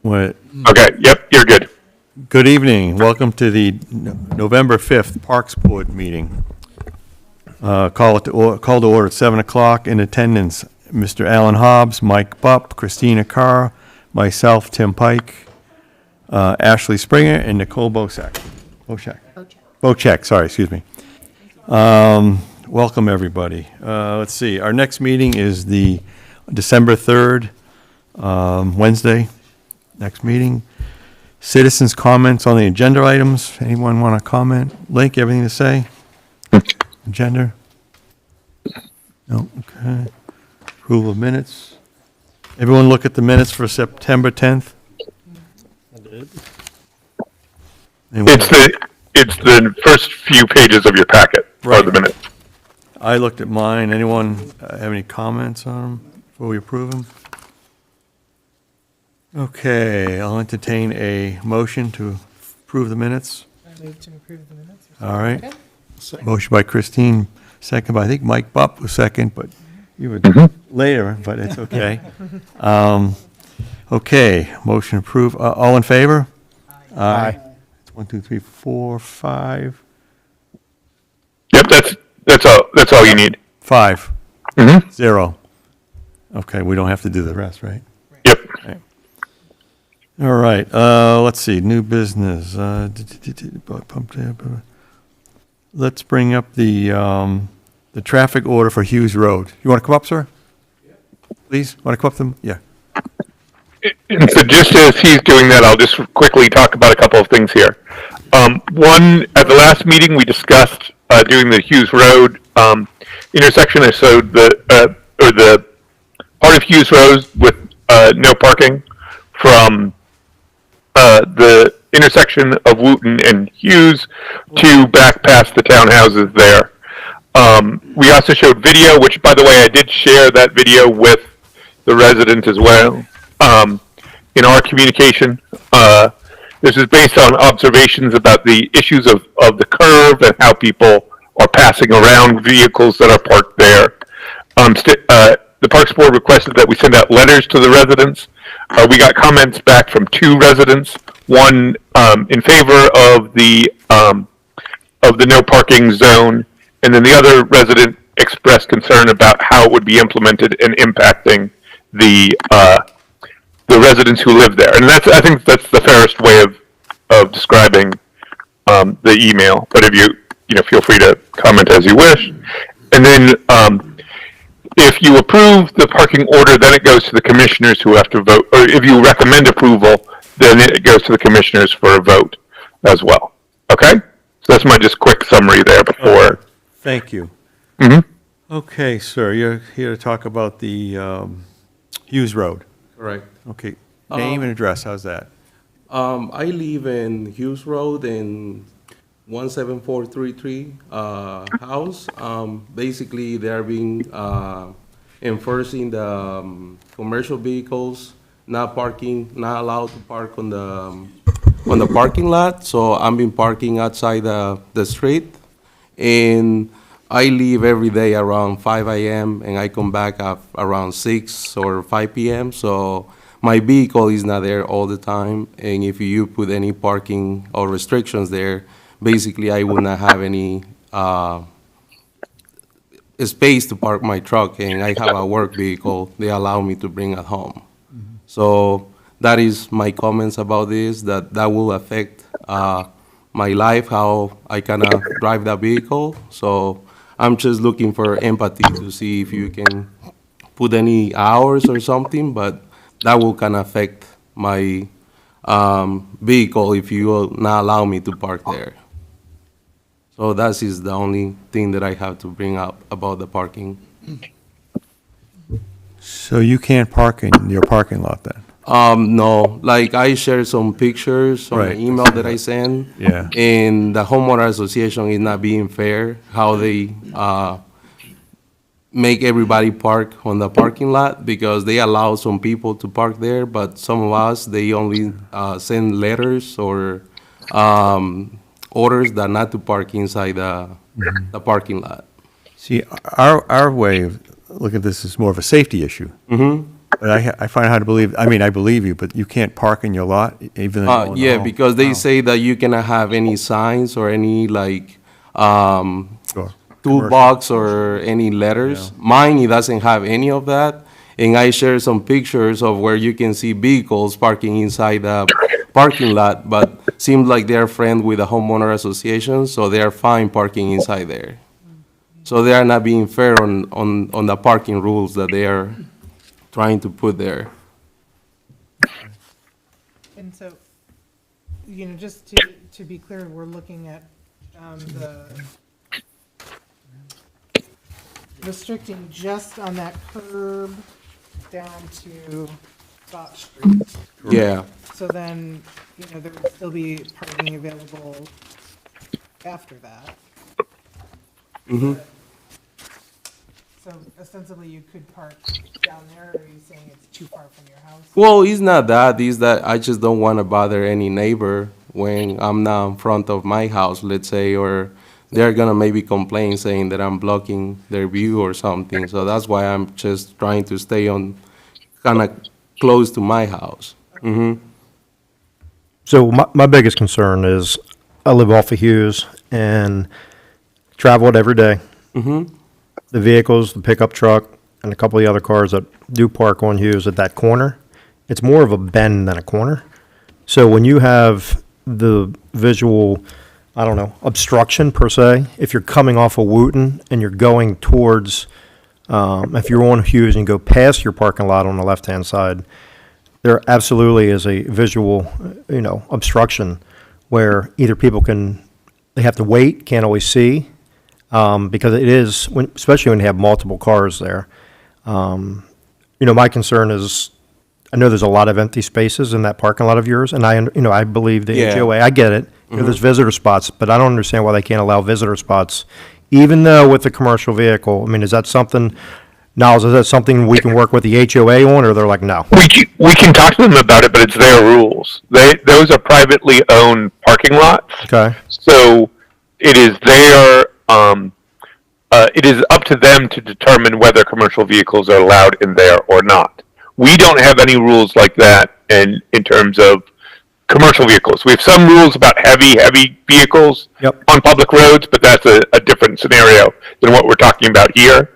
What? Okay, yep, you're good. Good evening. Welcome to the November 5th Parks Board meeting. Call to order at 7 o'clock. In attendance, Mr. Alan Hobbs, Mike Bupp, Christina Carr, myself, Tim Pike, Ashley Springer, and Nicole Bocek. Bocek, sorry, excuse me. Welcome, everybody. Let's see, our next meeting is the December 3rd, Wednesday, next meeting. Citizens' comments on the agenda items. Anyone want to comment? Link, everything to say? Agenda? No, okay. Approval of minutes. Everyone look at the minutes for September 10th? I did. It's the first few pages of your packet for the minutes. I looked at mine. Anyone have any comments on them before we approve them? Okay, I'll entertain a motion to approve the minutes. I move to approve the minutes. All right. Motion by Christine, second by, I think Mike Bupp was second, but you were later, but it's okay. Okay, motion approved. All in favor? Aye. It's 1, 2, 3, 4, 5. Yep, that's all you need. 5. Mm-hmm. 0. Okay, we don't have to do the rest, right? Yep. Okay. All right, let's see, new business. Let's bring up the traffic order for Hughes Road. You want to come up, sir? Please, want to come up to them? Yeah. And so just as he's doing that, I'll just quickly talk about a couple of things here. One, at the last meeting, we discussed doing the Hughes Road intersection. I showed the part of Hughes Road with no parking from the intersection of Wooten and Hughes to back past the townhouses there. We also showed video, which, by the way, I did share that video with the resident as well. In our communication, this is based on observations about the issues of the curve and how people are passing around vehicles that are parked there. The Parks Board requested that we send out letters to the residents. We got comments back from 2 residents, one in favor of the no parking zone, and then the other resident expressed concern about how it would be implemented and impacting the residents who live there. And I think that's the fairest way of describing the email. But if you feel free to comment as you wish. And then if you approve the parking order, then it goes to the commissioners who have to vote. Or if you recommend approval, then it goes to the commissioners for a vote as well. Okay? So that's my just quick summary there before. Thank you. Mm-hmm. Okay, sir, you're here to talk about the Hughes Road. Correct. Okay, name and address, how's that? I live in Hughes Road in 17433 house. Basically, they're being enforcing the commercial vehicles not allowed to park on the parking lot. So I'm been parking outside the street, and I leave every day around 5 a.m. and I come back around 6 or 5 p.m. So my vehicle is not there all the time. And if you put any parking or restrictions there, basically I will not have any space to park my truck. And I have a work vehicle they allow me to bring at home. Mm-hmm. So that is my comments about this, that will affect my life, how I cannot drive that vehicle. So I'm just looking for empathy to see if you can put any hours or something, but that will kind of affect my vehicle if you will not allow me to park there. So that is the only thing that I have to bring up about the parking. So you can't park in your parking lot then? No, like I shared some pictures on Right. the email that I sent. Yeah. And the homeowner association is not being fair, how they make everybody park on the parking lot, because they allow some people to park there, but some of us, they only send letters or orders that not to park inside the parking lot. See, our way of looking at this is more of a safety issue. Mm-hmm. But I find it hard to believe, I mean, I believe you, but you can't park in your lot even though you own the Yeah, home. because they say that you cannot have any signs or any like, Sure. toolbox or any letters. Mine, it doesn't have any of that. And I share some pictures of where you can see vehicles parking inside the parking lot, but seems like they're friends with the homeowner association, so they are fine parking inside there. So they are not being fair on the parking rules that they are trying to put there. And so, just to be clear, we're looking at the restricting just on that curb down to Scott Street. Yeah, So then, there would still be parking available after that. So ostensibly, you could park down there, or are you saying it's too far from your house? well, it's not that, it's that I just don't want to bother any neighbor when I'm not in front of my house, let's say, or they're gonna maybe complain saying that I'm blocking their view or something. So that's why I'm just trying to stay on, kind of close to my house. So my biggest concern is I live off of Hughes and travel it every day. The vehicles, the pickup truck, and a couple of the other cars that do park on Hughes at that corner, it's more of a bend than a corner. So when you have the visual, I don't know, obstruction per se, if you're coming off of Wooten and you're going towards, if you're on Hughes and you go past your parking lot on the left-hand side, there absolutely is a visual, obstruction where either people they have to wait, can't always see, because it is, especially when you have multiple cars there. My concern is, I know there's a lot of empty spaces in that parking lot of yours, and I believe the Yeah. HOA, I get it. There's visitor spots, but I don't understand why they can't allow visitor spots, even though with the commercial vehicle. I mean, is that something, Niles, is that something we can work with the HOA on, or they're like, no? We can talk to them about it, but it's their rules. Those are privately owned parking lots. Okay, So it is it is up to them to determine whether commercial vehicles are allowed in there or not. We don't have any rules like that in terms of commercial vehicles. We have some rules about heavy vehicles Yep. on public roads, but that's a different scenario than what we're talking about here.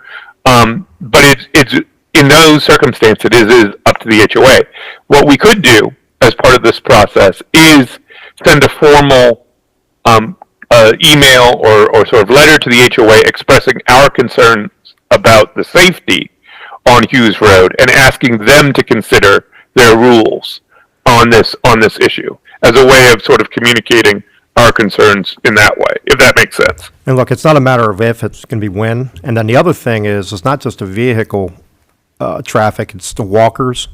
But it's in those circumstances, it is up to the HOA. What we could do as part of this process is send a formal email or sort of letter to the HOA expressing our concerns about the safety on Hughes Road and asking them to consider their rules on this issue as a way of sort of communicating our concerns in that way, if that makes sense. and look, it's not a matter of if, it's going to be when. And then the other thing is, it's not just a vehicle traffic, it's the walkers,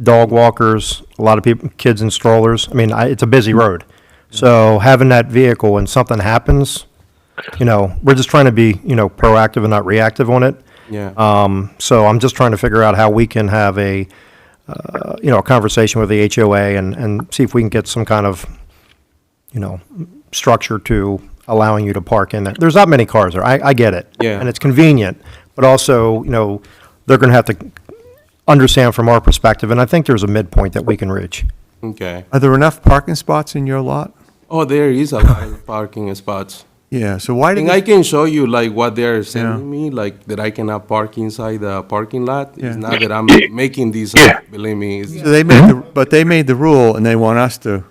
dog walkers, a lot of people, kids in strollers. I mean, it's a busy road. So having that vehicle and something happens, we're just trying to be, proactive and not reactive on it. Yeah. So I'm just trying to figure out how we can have a conversation with the HOA and see if we can get some kind of, structure to allowing you to park in there. There's not many cars there. I get it. Yeah. And it's convenient, but also, they're going to have to understand from our perspective, and I think there's a midpoint that we can reach. Okay. Are there enough parking spots in your lot? Oh, there is a lot of parking spots. Yeah, so why did And I they, can show you like what they're sending me, like that I cannot park inside the parking lot. Yeah. It's not that I'm making this Yeah. up, believe me. It's, so they made but they made the rule and they want us to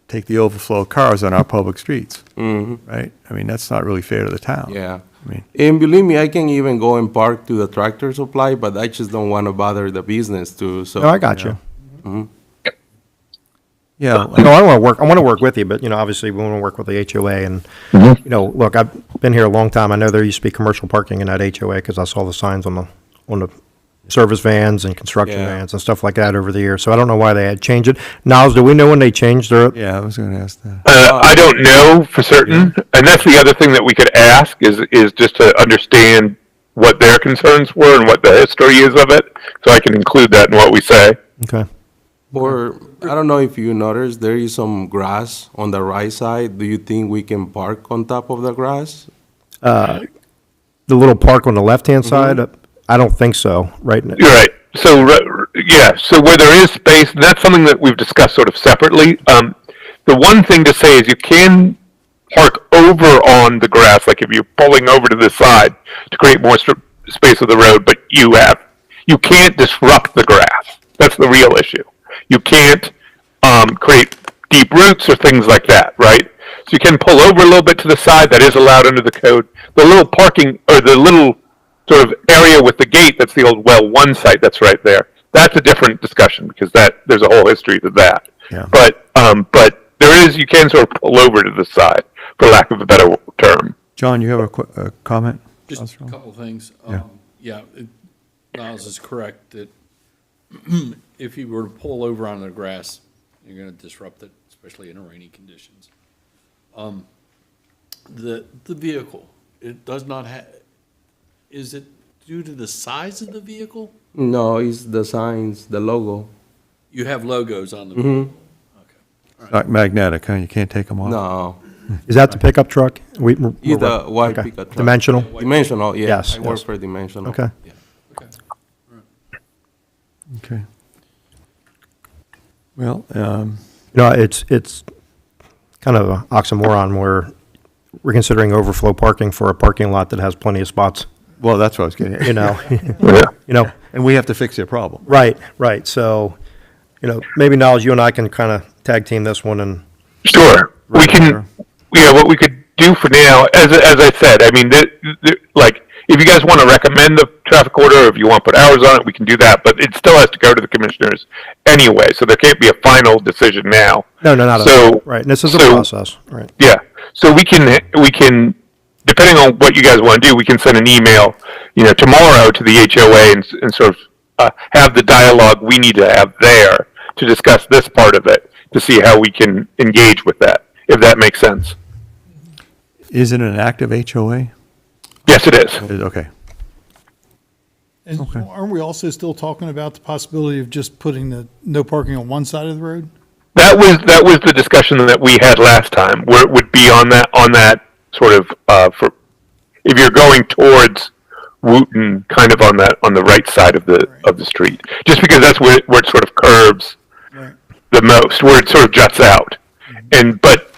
take the overflow of cars on our public streets, right? I mean, that's not really fair to the town. yeah. I mean, And believe me, I can even go and park to the Tractor Supply, but I just don't want to bother the business too. So No, I got you. yeah, No, I want to work with you, but, obviously we want to work with the HOA and, look, I've been here a long time. I know there used to be commercial parking in that HOA because I saw the signs on the service vans and construction Yeah. vans and stuff like that over the years. So I don't know why they had changed it. Niles, do we know when they changed their, yeah, I was gonna ask that. I don't know for certain, and that's the other thing that we could ask is just to understand what their concerns were and what the history is of it, so I can include that in what we say. okay. or I don't know if you noticed, there is some grass on the right side. Do you think we can park on top of the grass? The little park on the left-hand side, I don't think so, right? You're right. So yeah, so where there is space, and that's something that we've discussed sort of separately. The one thing to say is you can park over on the grass, like if you're pulling over to the side to create more space of the road, but you can't disrupt the grass. That's the real issue. You can't create deep roots or things like that, right? So you can pull over a little bit to the side. That is allowed under the code. The little parking, or the little sort of area with the gate, that's the old well one site that's right there. That's a different discussion because there's a whole history to that. Yeah. But there is, you can sort of pull over to the side, for lack of a better term. John, you have a comment? Just a couple of things. Yeah. Niles is correct that if you were to pull over on the grass, you're going to disrupt it, especially in rainy conditions. The vehicle, it does not have, is it due to the size of the vehicle? No, it's the signs, the logo. You have logos on the vehicle? Okay. Not magnetic, huh? You can't take them off? No, Is that the pickup truck? it's the white okay. pickup truck. Dimensional? Dimensional, yeah. Yes, I work yes. for Dimensional. Okay. Yeah. Okay. Okay. Well, It's kind of an oxymoron where we're considering overflow parking for a parking lot that has plenty of spots, well, that's what I was getting at. you know? Yeah. And we have to fix their problem. Right. So, maybe Niles, you and I can kind of tag team this one and, Sure. We Right, can, sure. yeah, what we could do for now, as I said, I mean, like, if you guys want to recommend the traffic order, or if you want to put hours on it, we can do that, but it still has to go to the commissioners anyway, so there can't be a final decision now. no, not at So- all. Right, and this is a so- process, right? Yeah, so we can, depending on what you guys want to do, we can send an email, tomorrow to the HOA and sort of have the dialogue we need to have there to discuss this part of it, to see how we can engage with that, if that makes sense. Is it an active HOA? Yes, it is. Okay. And Okay. aren't we also still talking about the possibility of just putting the no parking on one side of the road? That was the discussion that we had last time, where it would be on that sort of for if you're going towards Wooten, kind of on the right side of the street, just because that's where it sort of curves Right. the most, where it sort of juts out, but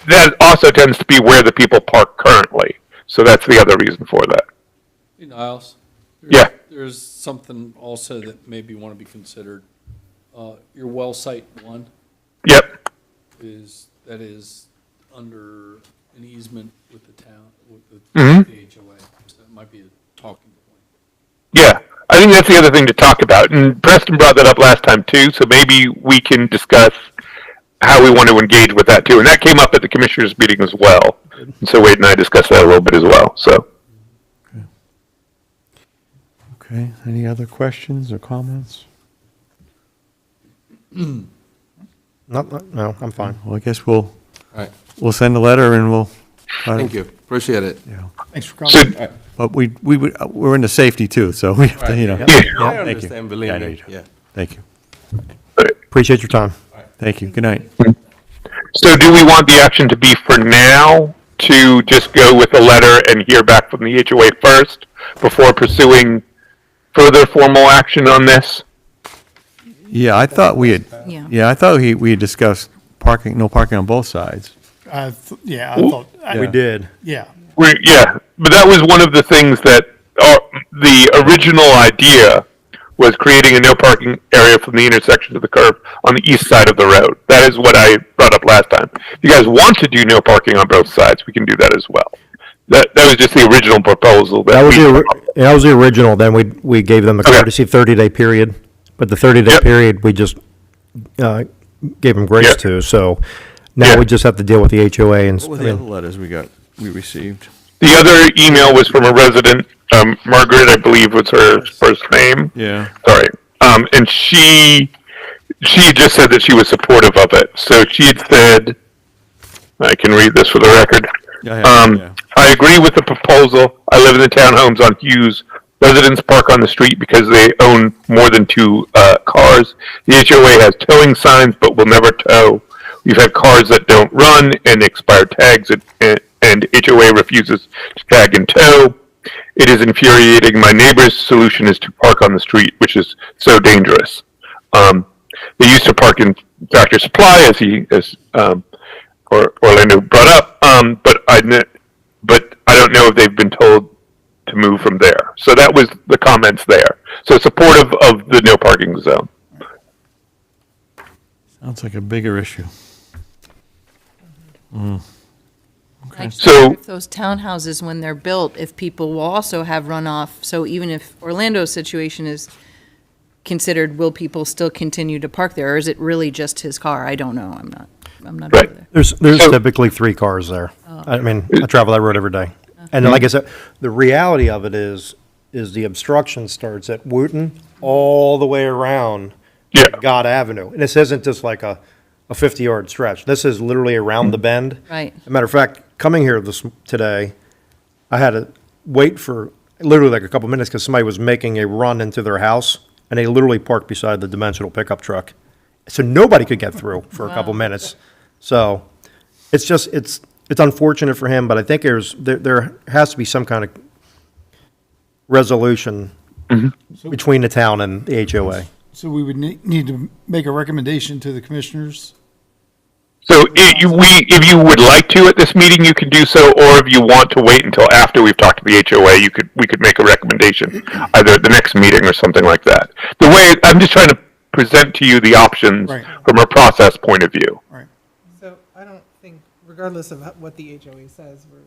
that also tends to be where the people park currently, so that's the other reason for that. Hey, Niles? Yeah. There's something also that maybe want to be considered. Your well site 1 Yep. is under an easement with the town, with Mhm. the HOA, so that might be a talking point. Yeah, I think that's the other thing to talk about, and Preston brought that up last time too, so maybe we can discuss how we want to engage with that too, and that came up at the commissioners' meeting as well, and so Wade and I discussed that a little bit as well, so. Okay, any other questions or comments? No, I'm fine. Well, I guess we'll Right. send a letter and we'll try to. Thank you. Appreciate it. Yeah. Thanks for So, coming. But we're into safety too, so we have to, Yeah. I Thank you. understand, believe Yeah, I know me. you do. Yeah. Thank you. Appreciate your time. Thank you. Good night. so do we want the action to be for now to just go with a letter and hear back from the HOA first before pursuing further formal action on this? Yeah, I thought we had, Yeah. yeah, I thought we had discussed no parking on both sides. I thought, We did. yeah. Yeah, but that was one of the things that the original idea was creating a no parking area from the intersection to the curb on the east side of the road. That is what I brought up last time. If you guys want to do no parking on both sides, we can do that as well. That was just the original proposal. That was the original, then we gave them a Okay. courtesy 30-day period, but the 30-day Yep. period, we just gave them grace Yep. to, so now Yeah. we just have to deal with the HOA and, What were the other letters we received? The other email was from a resident, Margaret, I believe was her first name. Yeah. Sorry. And she just said that she was supportive of it. So she had said, I can read this for the record. Yeah. I agree with the proposal. I live in the townhomes on Hughes. Residents park on the street because they own more than 2 cars. The HOA has towing signs, but will never tow. We've had cars that don't run and expired tags, and HOA refuses to tag and tow. it is infuriating. My neighbor's solution is to park on the street, which is so dangerous. They used to park in Tractor Supply, or Orlando brought up, but I don't know if they've been told to move from there. So that was the comments there. So supportive of the no parking zone. Sounds like a bigger issue. Like, So- if those townhouses, when they're built, if people will also have runoff, so even if Orlando's situation is considered, will people still continue to park there, or is it really just his car? I don't know, I'm not Right. over there. There's So- typically 3 cars there. I mean, I travel that road every day. And like I said, the reality of it is the obstruction starts at Wooten all the way around Yeah. God Avenue. And this isn't just like a 50-yard stretch. This is literally around the bend. Right. As a matter of fact, coming here today, I had to wait for literally like a couple minutes because somebody was making a run into their house, and they literally parked beside the dimensional pickup truck. So nobody could get through for a couple minutes. So it's just, it's unfortunate for him, but I think there has to be some kind of resolution between the town and the HOA. So we would need to make a recommendation to the commissioners. So if you would like to at this meeting, you can do so, or if you want to wait until after we've talked to the HOA, we could make a recommendation either at the next meeting or something like that. The way, I'm just trying to present to you the options Right. from a process point of view. Right. So I don't think, regardless of what the HOA says, we're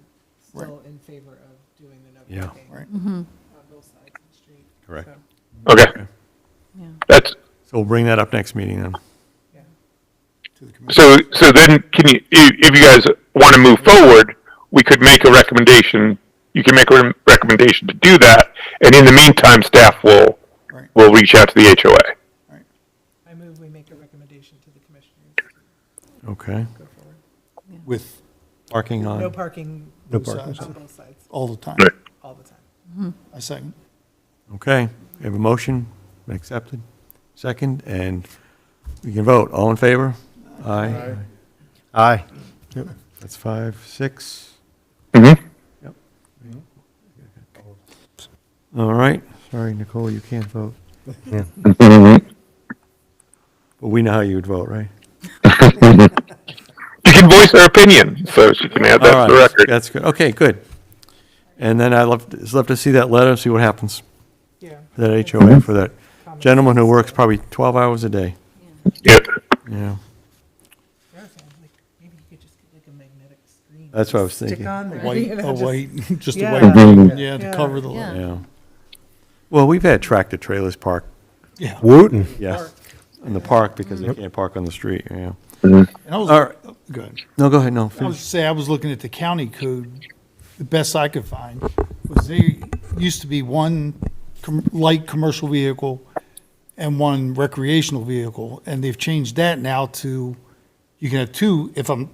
still in favor of doing the no Yeah. parking Right. on both sides of the street. Correct. So, Okay. Yeah. That's, So we'll bring that up next meeting then. yeah. To the commission. so then can you, if you guys want to move forward, we could make a recommendation. You can make a recommendation to do that. And in the meantime, staff will Right. reach out to the HOA. I move we make a recommendation to the commissioners. Okay. Go forward. With Parking No on, parking No both parking. sides, on both sides, all the time. Right. all the time. I second. okay. We have a motion, been accepted. Second, and we can vote. All in favor? Aye. Aye. That's 5, 6. Mm-hmm. All right. Sorry, Nicole, you can't vote. Mm-hmm. But we know how you would vote, right? She can voice her opinion, so she can add that All to the right, record. that's good. Okay, good. And then just love to see that letter, see what happens. Yeah. That HOA for that gentleman who works probably 12 hours a day. Yep. Yeah, The other thing, like, maybe you could just get like a magnetic screen. That's what I was Stick thinking. on there. White, you know, a just- white, just a Yeah. white, Mhm. yeah, to Yeah. cover the, Yeah. yeah. Well, we've had tractor trailers parked, yeah. Wooten. yes, in the park because they can't park on the street, yeah. And I was, All right. go ahead. No, go ahead, no, I was finish. say, I was looking at the county code, the best I could find was there used to be one light commercial vehicle and one recreational vehicle, and they've changed that now to, you can have 2, if I'm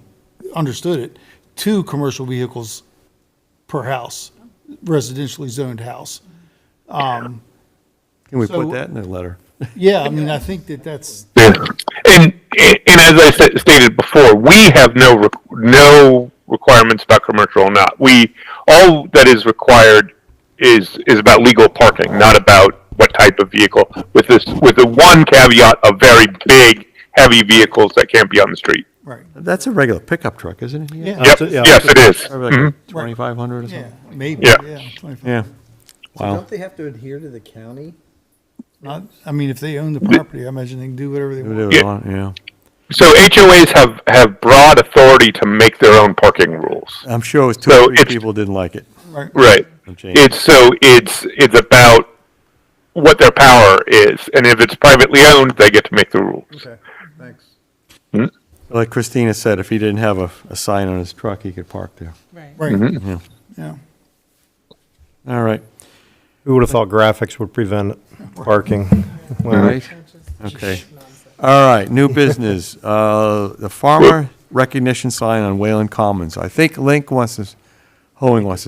understood it, 2 commercial vehicles per house, residentially zoned house. Can we so- put that in the letter? Yeah, I mean, I think that's, Yeah. And as I stated before, we have no requirements about commercial or not. All that is required is about legal parking, not about what type of vehicle. With the one caveat of very big, heavy vehicles that can't be on the street. right, That's a regular pickup truck, isn't it? yeah. Yep. yeah. Yes, it is. Probably like Mhm. 2,500 or Yeah, something? maybe, Yeah. yeah, 25. Yeah. So Wow. don't they have to adhere to the county? Not, I mean, if they own the property, I imagine they can do whatever they Do want. whatever they want, yeah. So HOAs have broad authority to make their own parking rules. I'm sure it was 2 So or 3 it's- people didn't like it. Right. Right. Some change. It's about what their power is, and if it's privately owned, they get to make the rules. Okay, thanks. Like Christina said, if he didn't have a sign on his truck, he could park there. Right. Right, Mm-hmm. yeah. All right, Who would have thought graphics would prevent parking? all right, That's just okay. nonsense. All right, new business. The farmer recognition sign on Wayland Commons. I think Hoeing wants to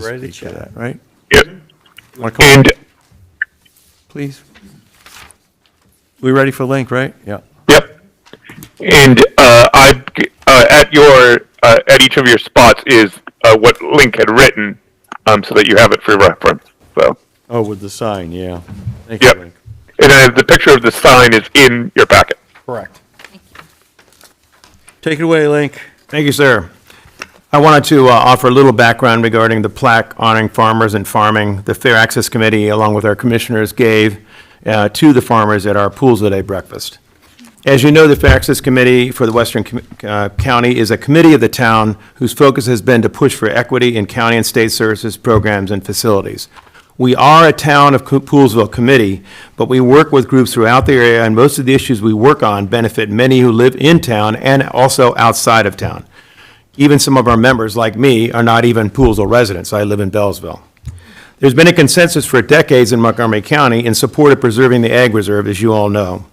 Ready to speak to chat. that, right? Yep. Want to come And up, please? We ready for Link, right? Yeah. yep. And at each of your spots is what Link had written, so that you have it for reference. So, Oh, with the sign, yeah. Thank you, yep. Link. And the picture of the sign is in your packet. Correct. Take it away, Link. Thank you, sir. I wanted to offer a little background regarding the plaque honoring farmers and farming the Fair Access Committee, along with our commissioners, gave to the farmers at our Poolesville Day breakfast. As you know, the Fair Access Committee for the Western County is a committee of the town whose focus has been to push for equity in county and state services, programs, and facilities. We are a Town of Poolesville committee, but we work with groups throughout the area, and most of the issues we work on benefit many who live in town and also outside of town. Even some of our members, like me, are not even Poolesville residents. I live in Bellsville. There's been a consensus for decades in Montgomery County in support of preserving the Ag Reserve, as you all know.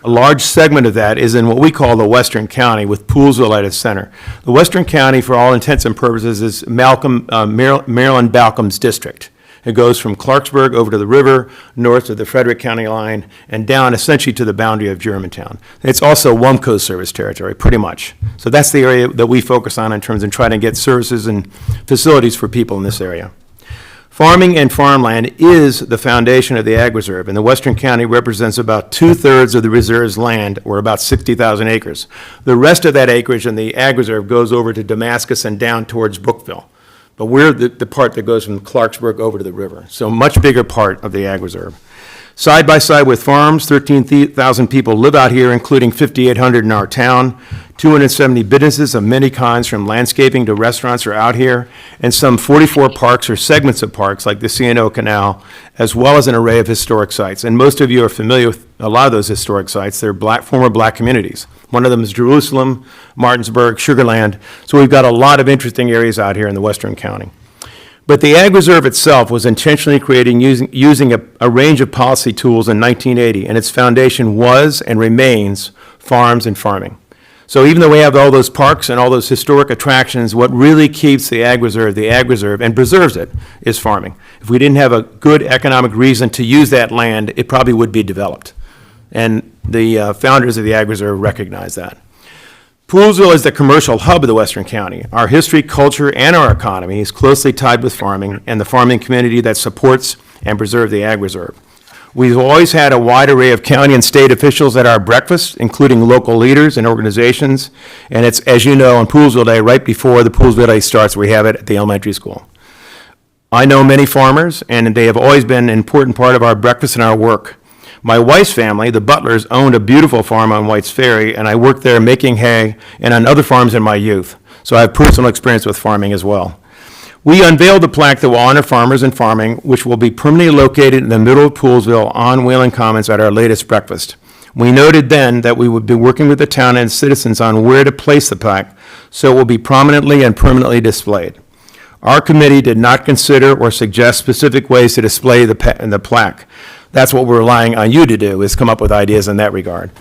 A large segment of that is in what we call the Western County, with Poolesville at its center. The Western County, for all intents and purposes, is Maryland Balcom's district. It goes from Clarksburg over to the river, north of the Frederick County line, and down essentially to the boundary of Germantown. It's also WUMCO service territory, pretty much. So that's the area that we focus on in terms of trying to get services and facilities for people in this area. Farming and farmland is the foundation of the Ag Reserve, and the Western County represents about 2/3 of the reserve's land, or about 60,000 acres. The rest of that acreage in the Ag Reserve goes over to Damascus and down towards Brookville. But we're the part that goes from Clarksburg over to the river, so much bigger part of the Ag Reserve. Side by side with farms, 13,000 people live out here, including 5,800 in our town. 270 businesses of many kinds, from landscaping to restaurants, are out here, and some 44 parks or segments of parks, like the C&O Canal, as well as an array of historic sites. And most of you are familiar with a lot of those historic sites. They're former black communities. One of them is Jerusalem, Martinsburg, Sugar Land. So we've got a lot of interesting areas out here in the Western County. But the Ag Reserve itself was intentionally created using a range of policy tools in 1980, and its foundation was and remains farms and farming. So even though we have all those parks and all those historic attractions, what really keeps the Ag Reserve, and preserves it, is farming. If we didn't have a good economic reason to use that land, it probably would be developed. And the founders of the Ag Reserve recognize that. Poolesville is the commercial hub of the Western County. Our history, culture, and our economy is closely tied with farming and the farming community that supports and preserves the Ag Reserve. We've always had a wide array of county and state officials at our breakfast, including local leaders and organizations. And it's, as you know, on Poolesville Day, right before the Poolesville Day starts, we have it at the elementary school. I know many farmers, and they have always been an important part of our breakfast and our work. My wife's family, the Butlers, owned a beautiful farm on White's Ferry, and I worked there making hay and on other farms in my youth. So I have personal experience with farming as well. We unveiled the plaque that will honor farmers and farming, which will be permanently located in the middle of Poolesville on Whalen Commons at our latest breakfast. We noted then that we would be working with the town and citizens on where to place the plaque, so it will be prominently and permanently displayed. Our committee did not consider or suggest specific ways to display the plaque. That's what we're relying on you to do, is come up with ideas in that regard.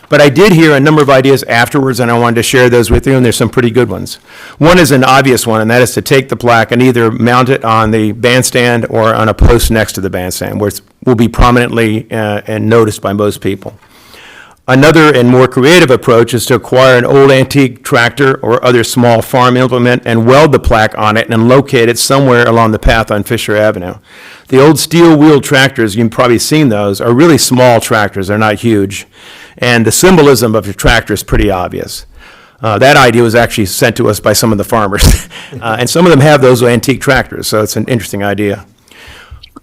But I did hear a number of ideas afterwards, and I wanted to share those with you, and there's some pretty good ones. One is an obvious one, and that is to take the plaque and either mount it on the bandstand or on a post next to the bandstand, where it will be prominently and noticed by most people. Another and more creative approach is to acquire an old antique tractor or other small farm implement and weld the plaque on it and locate it somewhere along the path on Fisher Avenue. The old steel-wheeled tractors, you've probably seen those, are really small tractors. They're not huge. And the symbolism of the tractor is pretty obvious. That idea was actually sent to us by some of the farmers. And some of them have those antique tractors, so it's an interesting idea.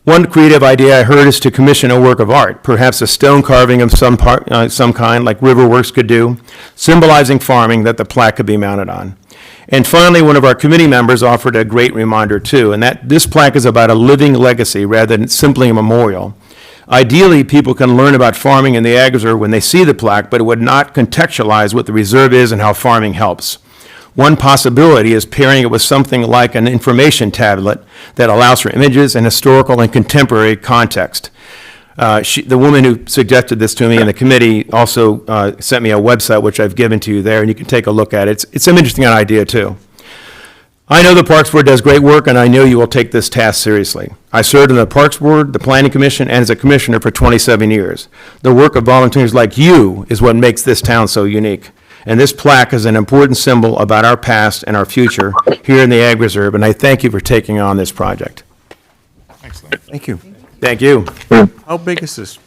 One creative idea I heard is to commission a work of art, perhaps a stone carving of some kind, like Riverworks could do, symbolizing farming that the plaque could be mounted on. And finally, one of our committee members offered a great reminder too, and that this plaque is about a living legacy rather than simply a memorial. Ideally, people can learn about farming in the Ag Reserve when they see the plaque, but it would not contextualize what the reserve is and how farming helps. One possibility is pairing it with something like an information tablet that allows for images and historical and contemporary context. The woman who suggested this to me in the committee also sent me a website, which I've given to you there, and you can take a look at it. It's an interesting idea, too. I know the Parks Board does great work, and I know you will take this task seriously. I served on the Parks Board, the Planning Commission, and as a commissioner for 27 years. The work of volunteers like you is what makes this town so unique. And this plaque is an important symbol about our past and our future here in the Ag Reserve, and I thank you for taking on this project. Excellent. Thank you. Thank you. How big is this?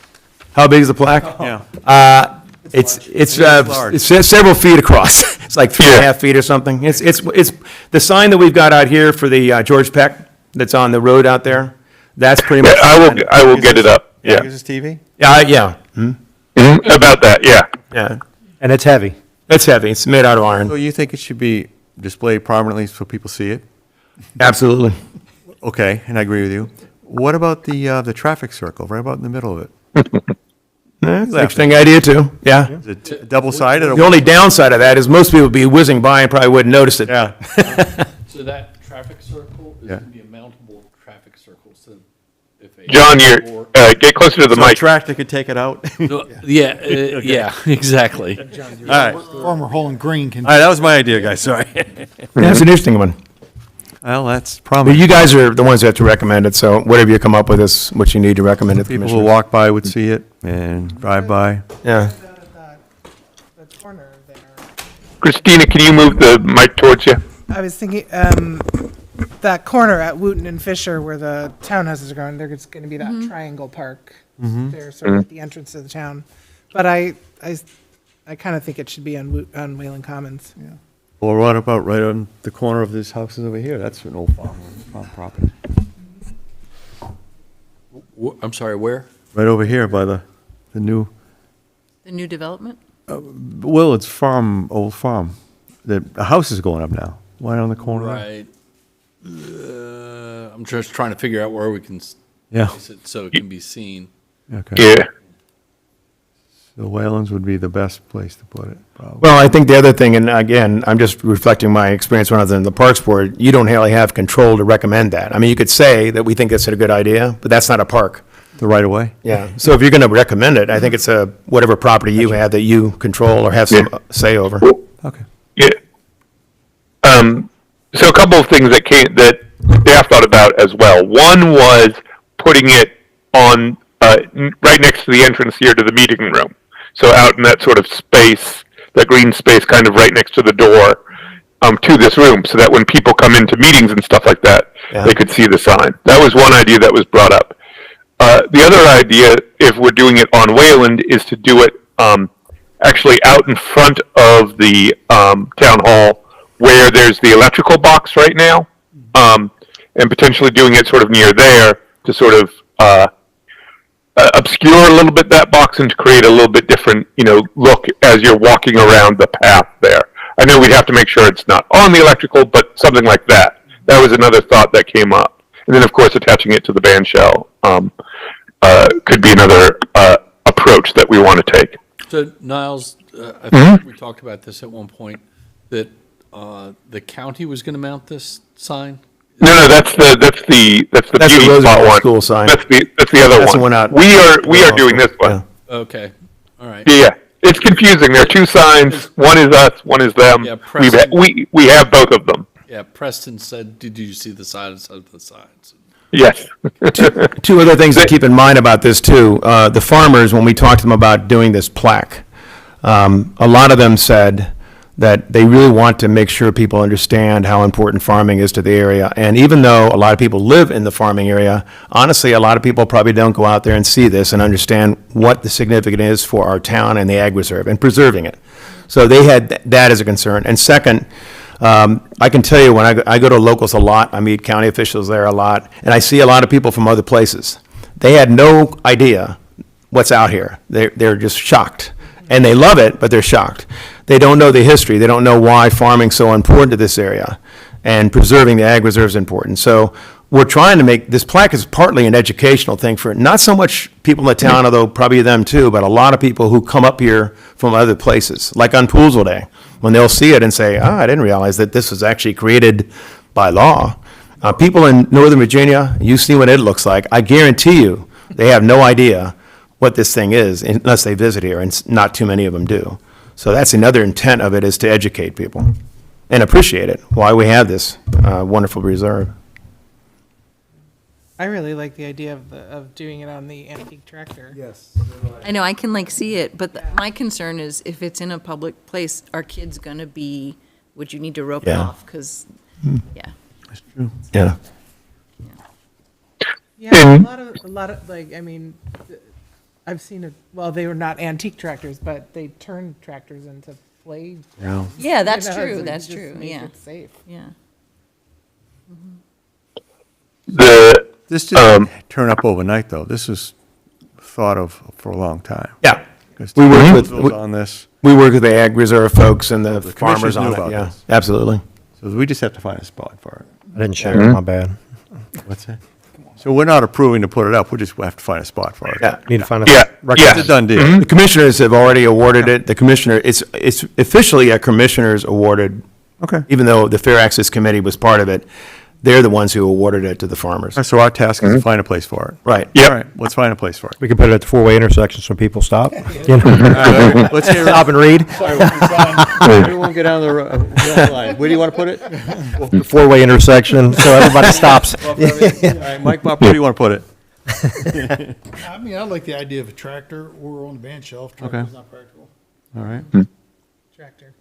How big is the plaque? Yeah. It's large. several feet across. It's like 3.5 feet or something. It's the sign that we've got out here for the George Peck that's on the road out there. That's pretty much. I will get it up. Yeah. Is this TV? Yeah. About that, yeah. Yeah. And it's heavy. It's heavy. It's made out of So iron. you think it should be displayed prominently so people see it? Absolutely. Okay, and I agree with you. What about the traffic circle, right about in the middle of it? That's an interesting idea too. Yeah. Is it double-sided? The only downside of that is most people would be whizzing by and probably wouldn't notice it. Yeah. So that traffic circle is Yeah. going to be a mountable traffic circle, so if a. John, get closer to the So a mic. tractor could take it out? All Yeah, exactly. right. Farmer Holland Green can. All right, that was my idea, guys, sorry. That's an interesting one. Well, that's But promising. you guys are the ones who have to recommend it, so whatever you come up with is what you need to recommend it to the People who commissioners. walk by would see it and drive by. Yeah. The corner there. Christina, can you move the mic towards you? I was thinking, that corner at Wooten and Fisher where the townhouses are going, there's going to be that triangle park there, sort of at the entrance of the town. But I kind of think it should be on Wayland Commons. Yeah. Or what about right on the corner of these houses over here? That's an old farm property. I'm sorry, where? Right over here by the new The new development? Willard's farm, old farm. The house is going up now. Right on the corner. Right. I'm just trying to figure out where we can Yeah, place it so it can be seen. okay. Yeah. The Waylands would be the best place to put it, probably. Well, I think the other thing, and again, I'm just reflecting my experience when I was in the Parks Board, you don't really have control to recommend that. I mean, you could say that we think that's a good idea, but that's not a park. The right of way? Yeah. So if you're going to recommend it, I think it's whatever property you have that you control or have some say over. Okay. Yeah. So a couple of things that staff thought about as well. One was putting it on right next to the entrance here to the meeting room. So out in that sort of space, that green space, kind of right next to the door to this room, so that when people come into meetings and stuff like that, they could see the sign. That was one idea that was brought up. The other idea, if we're doing it on Wayland, is to do it actually out in front of the town hall where there's the electrical box right now, and potentially doing it sort of near there to sort of obscure a little bit that box and to create a little bit different, look as you're walking around the path there. I know we'd have to make sure it's not on the electrical, but something like that. That was another thought that came up. And then, of course, attaching it to the band shell could be another approach that we want to take. So Niles, I think we talked about this at one point, that the county was going to mount this sign? No, that's the That's the beauty Roosevelt spot one. School sign. That's the other That's one. the one out- We are doing this one. Okay, all right. Yeah, it's confusing. There are two signs. One is us. One is them. Yeah, Preston. We have both of them. Yeah, Preston said, did you see the sides of the signs? Yes. Two other things to keep in mind about this too. The farmers, when we talked to them about doing this plaque, a lot of them said that they really want to make sure people understand how important farming is to the area. And even though a lot of people live in the farming area, honestly, a lot of people probably don't go out there and see this and understand what the significance is for our town and the ag reserve and preserving it. So they had that as a concern. And second, I can tell you, when I go to locals a lot, I meet county officials there a lot, and I see a lot of people from other places. They had no idea what's out here. They're just shocked. And they love it, but they're shocked. They don't know the history. They don't know why farming's so important to this area, and preserving the ag reserve is important. So we're trying to make, this plaque is partly an educational thing for not so much people in the town, although probably them too, but a lot of people who come up here from other places, like on Poolesville Day, when they'll see it and say, I didn't realize that this was actually created by law. People in Northern Virginia, you see what it looks like. I guarantee you, they have no idea what this thing is unless they visit here, and not too many of them do. So that's another intent of it, is to educate people and appreciate it, why we have this wonderful reserve. I really like the idea of doing it on the antique tractor. Yes. I know, I can see it, but my concern is if it's in a public place, are kids going to be, would you need to rope it Yeah. off? Because, yeah. Yeah. Yeah, a lot of, like, I mean, I've seen it, well, they were not antique tractors, but they turned tractors into play. Yeah, that's You know, true, so that's it just true, makes yeah, it safe. yeah. This didn't turn up overnight, though. This was thought of for a long time. Yeah. 'Cause We worked with- Poolesville's on this, We work with the Ag Reserve folks and the the farmers commissioners on knew it, about yeah, this. absolutely. so we just have to find a spot for it. I didn't share it, my bad. What's that? So we're not approving to put it up, we just have to find a spot for it. Yeah. Need to find a. Yeah, It's a done deal. The commissioners have already awarded it. The commissioner, it's officially a commissioners awarded, Okay. even though the Fair Access Committee was part of it. They're the ones who awarded it to the farmers. So our task is to find a place for it. Right. Yep. All right, let's find a place for it. We could put it at the four-way intersection so people stop. You know, Let's hear Stop and read. Everyone get down the line. Where do you want to put it? The four-way intersection so everybody stops. All right, Mike Bob, where do you want to put it? I mean, I like the idea of a tractor or on the band shelf. Okay. Tractor's not practical. All right, Tractor.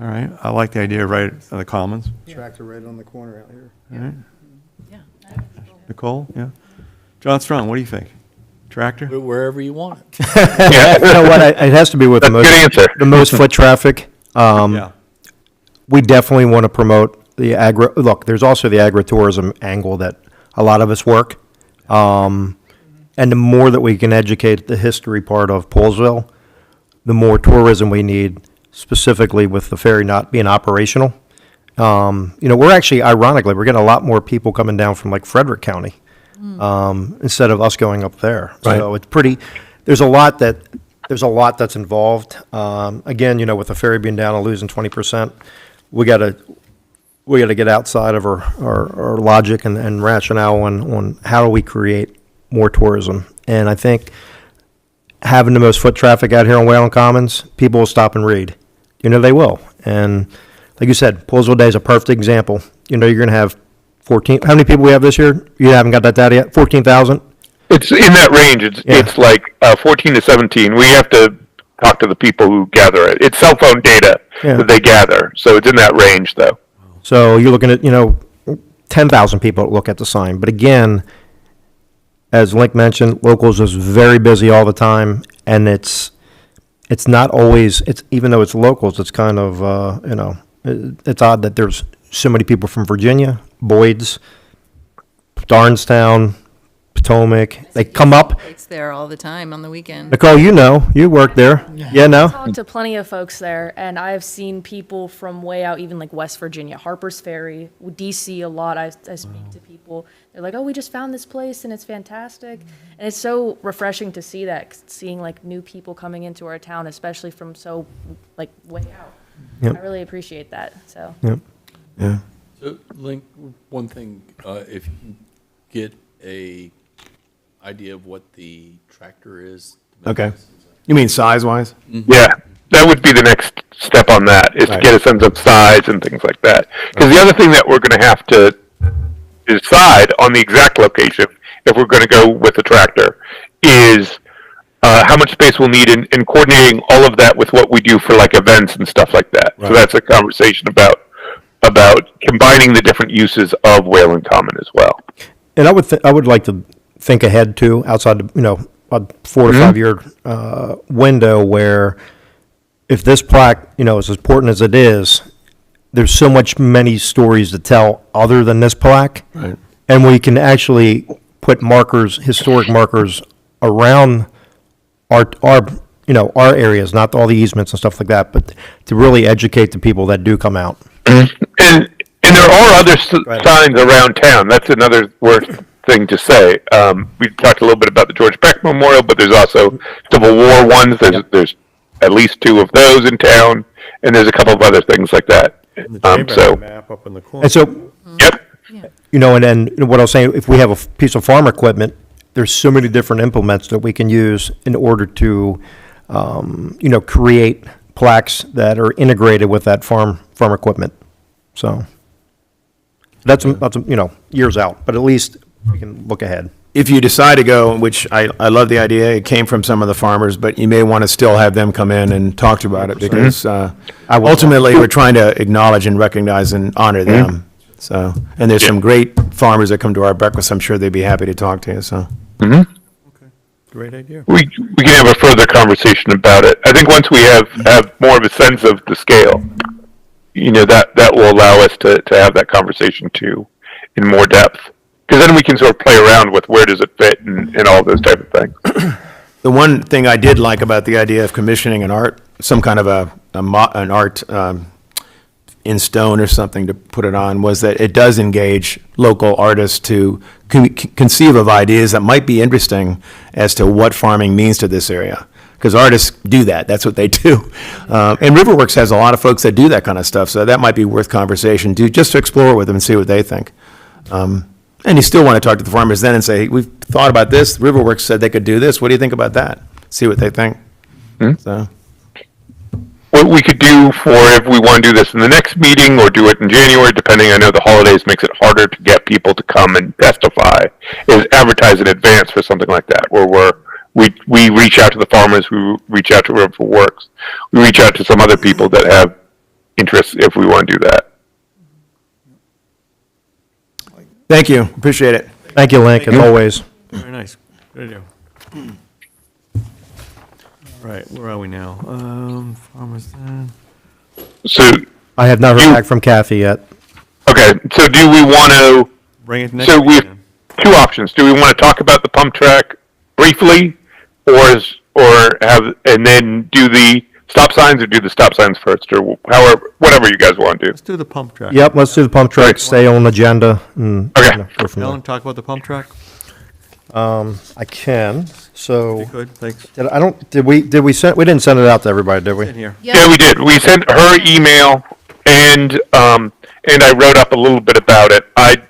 all right. I like the idea right on the commons. Tractor right on the corner out here. All right. Yeah. Nicole, yeah. John Strong, what do you think? Tractor? Wherever you want it. You know what, it has to be with the That's a good answer. the most foot traffic. Yeah. We definitely want to promote the look, there's also the agritourism angle that a lot of us work. And the more that we can educate the history part of Poolesville, the more tourism we need, specifically with the ferry not being operational. You know, we're actually, ironically, we're getting a lot more people coming down from like Frederick County, instead of us going up there. So it's pretty, there's a lot that's involved. Again, you know, with the ferry being down and losing 20%, we gotta get outside of our logic and rationale on how do we create more tourism. And I think having the most foot traffic out here on Whalen Commons, people will stop and read. You know, they will. And like you said, Poolesville Day is a perfect example. You know, you're going to have 14, how many people we have this year? You haven't got that data yet? 14,000? It's in that range. It's like 14 to 17. We have to talk to the people who gather it. It's cell phone data Yeah. that they gather, so it's in that range, though. So you're looking at, you know, 10,000 people that look at the sign. But again, as Link mentioned, locals is very busy all the time, and it's not always, it's, even though it's locals, it's kind of, you know, it's odd that there's so many people from Virginia, Boyd's, Darnestown, Potomac, they come up. It's there all the time on the weekend. Nicole, you work there. Yeah, no? Talked to plenty of folks there, and I've seen people from way out, even like West Virginia, Harper's Ferry, DC a lot. I speak to people. They're like, "Oh, we just found this place, and it's fantastic." And it's so refreshing to see that, seeing like new people coming into our town, especially from so like way out. Yep. I really appreciate that. So. Yep. So, Link, one thing, if you can get a idea of what the tractor is. Okay. You mean size-wise? Yeah, that would be the next step on that, is to Right. get a sense of size and things like that. Because the other thing that we're going to have to decide on the exact location, if we're going to go with the tractor, is how much space we'll need in coordinating all of that with what we do for like events and stuff like that. So that's a conversation about combining the different uses of Whalen Common as well. And I would like to think ahead too, outside the, you know, a 4 to 5 year window where if this plaque, you know, is as important as it is, there's so much many stories to tell other than this plaque. Right. And we can actually put markers, historic markers around our you know, our areas, not all the easements and stuff like that, but to really educate the people that do come out. And there are other Right. signs around town. That's another worth thing to say. We talked a little bit about the George Peck Memorial, but there's also Civil War ones. There's at least 2 of those in town, and there's a couple of other things like that. So, Map up in the corner. And so, yep. you know, and then what I was saying, if we have a piece of farm equipment, there's so many different implements that we can use in order to, you know, create plaques that are integrated with that farm equipment. So that's, you know, years out, but at least we can look ahead. If you decide to go, which I love the idea, it came from some of the farmers, but you may want to still have them come in and talk to you about it because I will. ultimately, we're trying to acknowledge and recognize and honor them. So, and there's some great farmers that come to our breakfast. I'm sure they'd be happy to talk to you, so. Great idea. We can have a further conversation about it. I think once we have more of a sense of the scale, that will allow us to have that conversation too in more depth. Because then we can sort of play around with where does it fit and all those type of things. The one thing I did like about the idea of commissioning some kind of an art in stone or something to put it on, was that it does engage local artists to conceive of ideas that might be interesting as to what farming means to this area. Because artists do that. That's what they do. And Riverworks has a lot of folks that do that kind of stuff, so that might be worth conversation, just to explore with them and see what they think. And you still want to talk to the farmers then and say, we've thought about this, Riverworks said they could do this, what do you think about that? See what they think. So. What we could do for, if we want to do this in the next meeting or do it in January, depending, I know the holidays makes it harder to get people to come and testify, is advertise in advance for something like that, where we reach out to the farmers, we reach out to Riverworks, we reach out to some other people that have interests if we want to do that. Thank you, appreciate it. Thank you, Link, as always. Very nice. Good idea. All right, where are we now? Farmers then. So, I have not heard back from Kathy yet. okay, so do we want to, Bring it next so we week have then. two options. Do we want to talk about the pump track briefly and then do the stop signs, or do the stop signs first, or whatever you guys want to do? Let's do the pump track. Yep, let's do the pump track, stay on the agenda, and Okay. go from Ellen, talk about the pump track? there. I can, so, Good, thanks. we didn't send it out to everybody, did we? In here. Yeah, we did. We sent her email, and I wrote up a little bit about it. I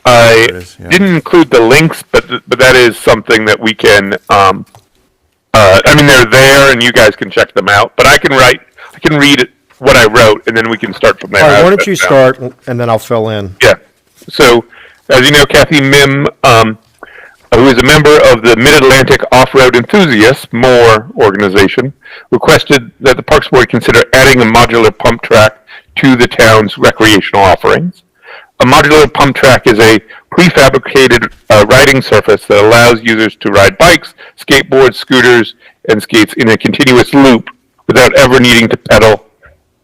it is, yeah. didn't include the links, but that is something that we can. They're there, and you guys can check them out. But I can read what I wrote, and then we can start from there. All right, why How's don't that you sound? start, and then I'll fill in. Yeah. So, as you know, Kathy Mim, who is a member of the Mid-Atlantic Off-Road Enthusiasts, MORE organization, requested that the Parks Board consider adding a modular pump track to the town's recreational offerings. A modular pump track is a prefabricated riding surface that allows users to ride bikes, skateboards, scooters, and skates in a continuous loop without ever needing to pedal.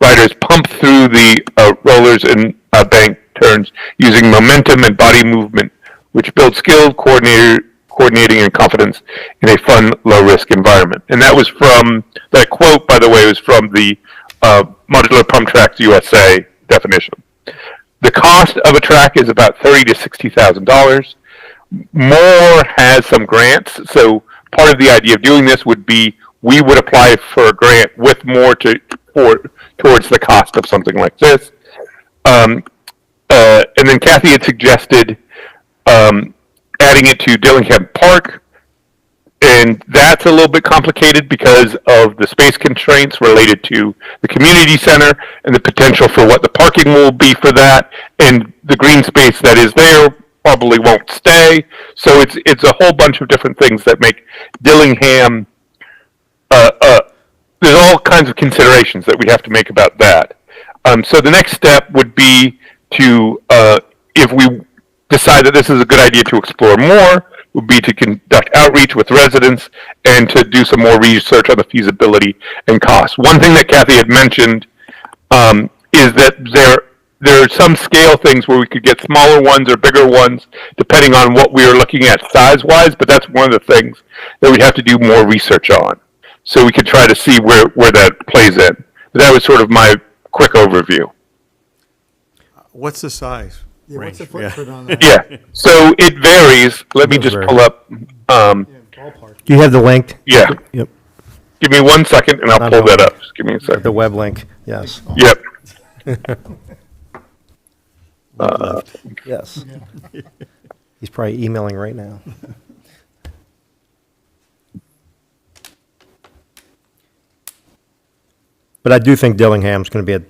Riders pump through the rollers and bank turns using momentum and body movement, which builds skill, coordinating, and confidence in a fun, low-risk environment. And that quote, by the way, was from the Modular Pump Tracks USA definition. The cost of a track is about $30,000 to $60,000. Moore has some grants, so part of the idea of doing this would be we would apply for a grant with more towards the cost of something like this. And then Kathy had suggested adding it to Dillingham Park, and that's a little bit complicated because of the space constraints related to the community center and the potential for what the parking will be for that, and the green space that is there probably won't stay. So it's a whole bunch of different things that make Dillingham. There's all kinds of considerations that we have to make about that. So the next step would be to, if we decide that this is a good idea to explore more, would be to conduct outreach with residents and to do some more research on the feasibility and cost. One thing that Kathy had mentioned is that there are some scale things where we could get smaller ones or bigger ones, depending on what we are looking at size-wise, but that's one of the things that we'd have to do more research on. So we could try to see where that plays in. But that was sort of my quick overview. What's the size? Yeah, what's the range? footprint on that? Yeah, so it varies. Let me just pull up. Ballpark. Do you have the link? Yeah, Yep, give me 1 second and I'll pull that up. Just give me a second. the web link, yes, Yep. yes. He's probably emailing right now. But I do think Dillingham's going to be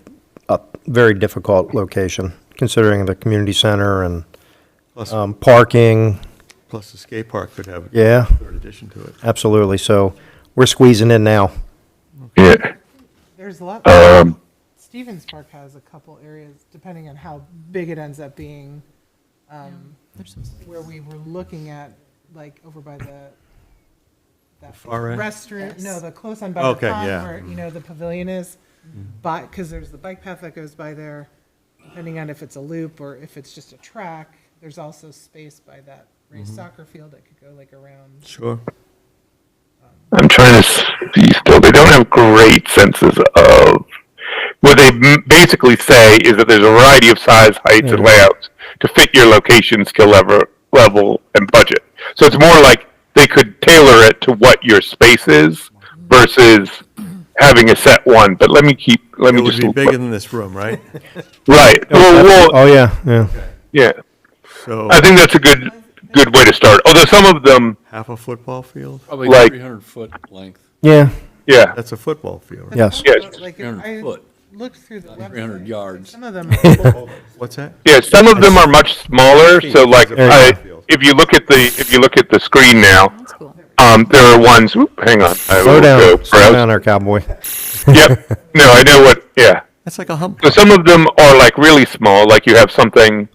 a very difficult location, considering the community center and Plus, parking. plus the skate park could have Yeah, a third addition to it. absolutely. So we're squeezing in now. Yeah. There's a lot. Stevens Park has a couple areas, depending on how big it ends up being, There's some where we were looking at, like, over by that Far end? restaurant, no, the close on by the Okay, pond yeah. where, you know, the pavilion is. But, because there's the bike path that goes by there, depending on if it's a loop or if it's just a track, there's also space by that raised soccer field that could go like around. Sure. I'm trying to see still. They don't have great senses of. What they basically say is that there's a variety of size, heights, and layouts to fit your location, skill level, and budget. So it's more like they could tailor it to what your space is versus having a set one. But let me It would just be bigger than this room, right? right. Well, Oh, yeah, yeah. yeah. So I think that's a good way to start. Although some of them, half a football field? Probably Like- 300-foot length, Yeah, yeah, That's a football field, right? yes. Yes. Like, 300 I foot, looked through the website. 300 yards. Some of them, What's that? yeah. Some of them are much smaller. So like, if you look at the screen now, That's cool. there are ones. Oop, hang on. I Slow will go down, slow browse. down there, cowboy. Yep. No, I know what. Yeah. That's like a hump. So some of them are like really small, like you have something,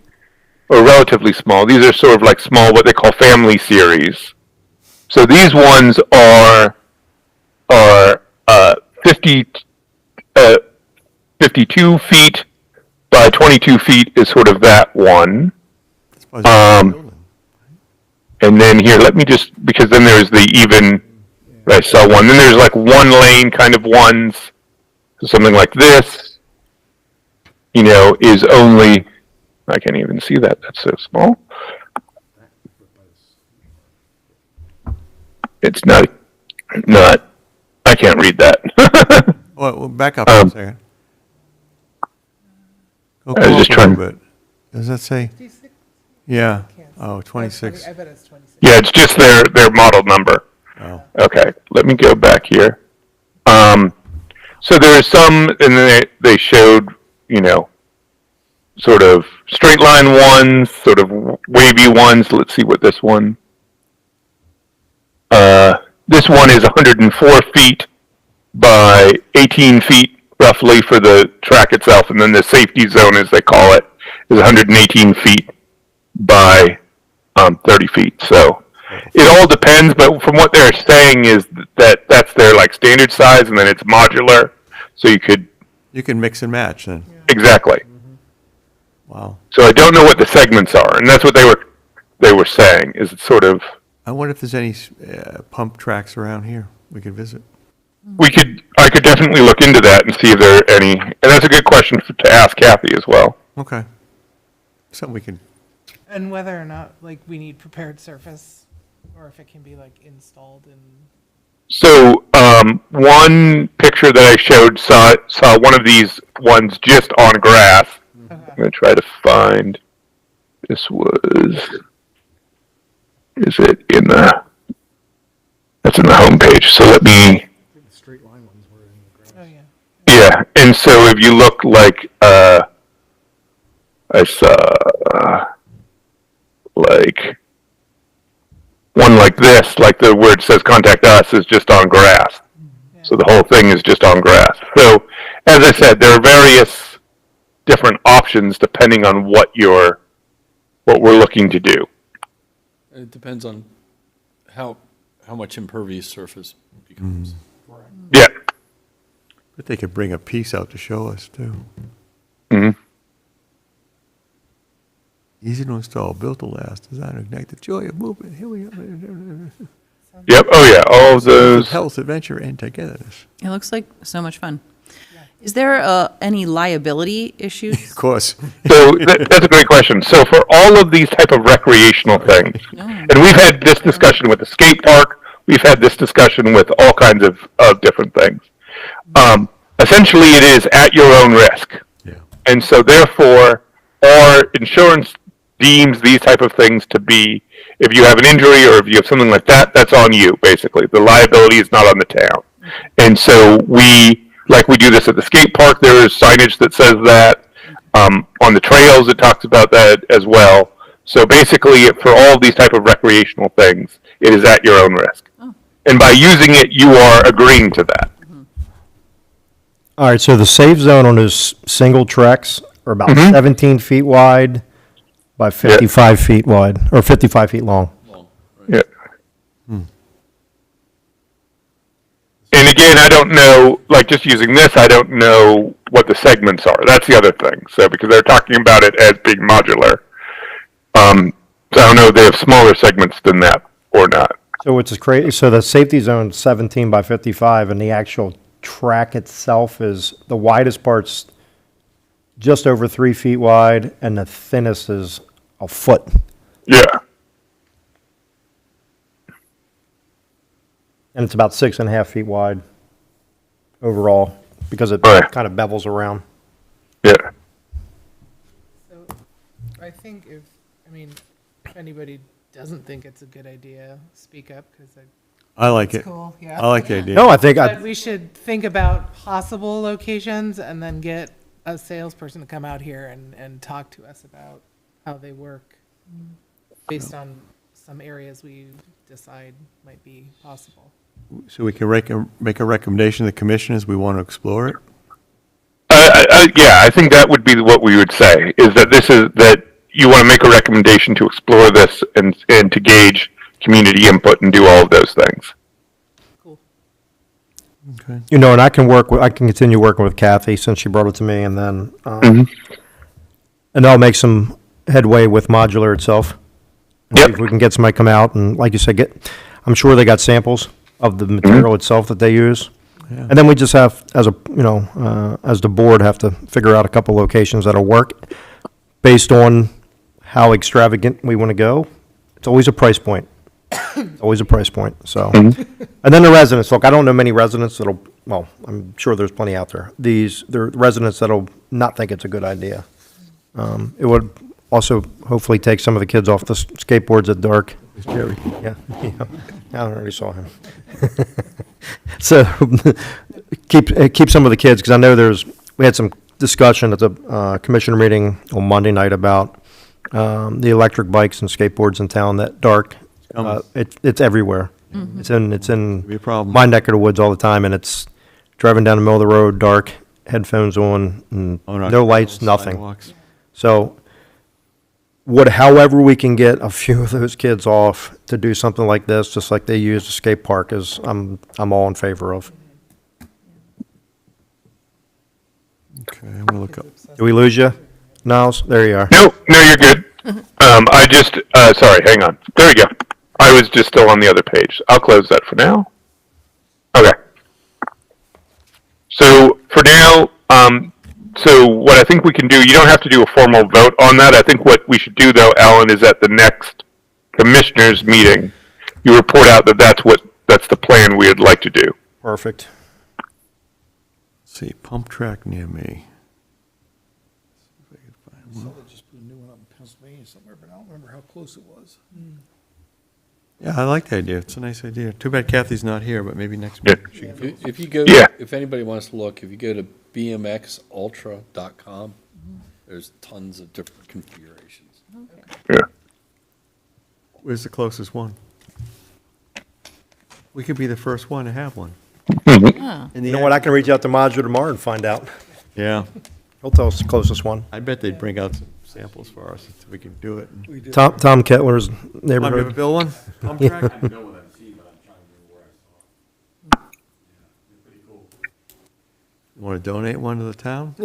or relatively small. These are sort of like small, what they call family series. So these ones are 52 feet by 22 feet is sort of that one. And then here, let me just, because then there's the even, I saw one. Then there's like one lane kind of ones. So something like this, you know, is only, I can't even see that. That's so small. It's not, I can't read that. Well, back up a second. Go I was just up a little trying- bit. Does that say? Yeah. Oh, 26. I bet it's 26. Yeah, it's just their model number. Oh. Okay, let me go back here. So there are some, and then they showed, you know, sort of straight line ones, sort of wavy ones. Let's see what this one. This one is 104 feet by 18 feet roughly for the track itself, and then the safety zone, as they call it, is 118 feet by 30 feet. So it all depends, but from what they're saying is that that's their like standard size, and then it's modular, so you could You can mix and match then. exactly. Wow. So I don't know what the segments are, and that's what they were saying. Is it sort of I wonder if there's any pump tracks around here we could visit. I could definitely look into that and see if there are any, and that's a good question to ask Kathy as well. Okay. Something we can, And whether or not, like, we need prepared surface, or if it can be, like, installed in. So one picture that I showed saw one of these ones just on grass. I'm gonna try to find. This was. Is it in the? That's in the homepage. So let me. Oh, yeah. Yeah, and so if you look like I saw like one like this, like the word says "contact us" is just on grass. So the whole thing is just on grass. So as I said, there are various different options depending on what we're looking to do. It depends on how much impervious surface becomes. Yeah. but they could bring a piece out to show us too. hmm Easy to install, built to last, designed to ignite the joy of movement. Here we are. Yep. Oh yeah. All of those. Health, adventure, and togetherness. It looks like so much fun. Is there any liability issues? Of course. So that's a great question. So for all of these type of recreational things, and we've had this discussion with the skate park, we've had this discussion with all kinds of different things. Essentially, it is at your own risk. Yeah. And so therefore, our insurance deems these type of things to be, if you have an injury or if you have something like that, that's on you, basically. The liability is not on the town. And so like we do this at the skate park, there is signage that says that. On the trails, it talks about that as well. So basically, for all of these type of recreational things, it is at your own risk. And by using it, you are agreeing to that. All right, so the safe zone on those single treks are about 17 feet wide by 55 feet wide, or 55 feet long. Yeah. And again, I don't know, like just using this, I don't know what the segments are. That's the other thing. So because they're talking about it as being modular. So I don't know if they have smaller segments than that or not. So it's crazy. So the safety zone 17 by 55, and the actual track itself is the widest part's just over 3 feet wide, and the thinnest is a foot. Yeah. And it's about 6.5 feet wide overall because it Right. kind of bevels around. Yeah. So I think if anybody doesn't think it's a good idea, speak up, because I like it's it. cool, yeah. I like the idea. No, I think But we should think about possible locations and then get a salesperson to come out here and talk to us about how they work based on some areas we decide might be possible. So we can make a recommendation to the commissioners, we want to explore it? Yeah, I think that would be what we would say, is that that you want to make a recommendation to explore this and to gauge community input and do all of those things. Cool. Okay. You know, and I can continue working with Kathy since she brought it to me, and then, and I'll make some headway with modular itself. And see Yep. if we can get somebody to come out and, like you said, I'm sure they got samples of the material itself that they use. Yeah. And then we just have, as the board, have to figure out a couple locations that'll work based on how extravagant we want to go. It's always a price point. It's always a price point, so. And then the residents, look, I don't know many residents that'll, well, I'm sure there's plenty out there. There are residents that'll not think it's a good idea. It would also hopefully take some of the kids off the skateboards at dark. Jerry. Yeah, I already saw him. So, keep some of the kids, because I know we had some discussion at the commissioner meeting on Monday night about the electric bikes and skateboards in town that dark. It's everywhere. It's in Be a problem. my neck of the woods all the time, and it's driving down the middle of the road, dark, headphones on, and On our no lights, nothing. sidewalks. So, however we can get a few of those kids off to do something like this, just like they use the skate park, I'm all in favor of. Okay, I'm gonna look up. Did we lose you, Niles? There you are. No, you're good. I just, sorry, hang on. There we go. I was just still on the other page. I'll close that for now. Okay. So for now, so what I think we can do, you don't have to do a formal vote on that. I think what we should do though, Alan, is at the next commissioners meeting, you report out that that's the plan we would like to do. Perfect. Let's see, pump track near me. They just put a new one up in Pennsylvania somewhere, but I don't remember how close it was. Yeah, I like the idea. It's a nice idea. Too bad Kathy's not here, but maybe next meeting she can. If you go, Yeah. if anybody wants to look, if you go to bmxultra.com, there's tons of different configurations. Yeah. Where's the closest one? We could be the first one to have one. Oh. In the You know what? I can reach out to Modular tomorrow and find out. Yeah, He'll tell us the closest one. I bet they'd bring out some samples for us if we could do it. Tom Kettler's Come on, you ever neighborhood. build one? Pump track? You want to donate one to the town?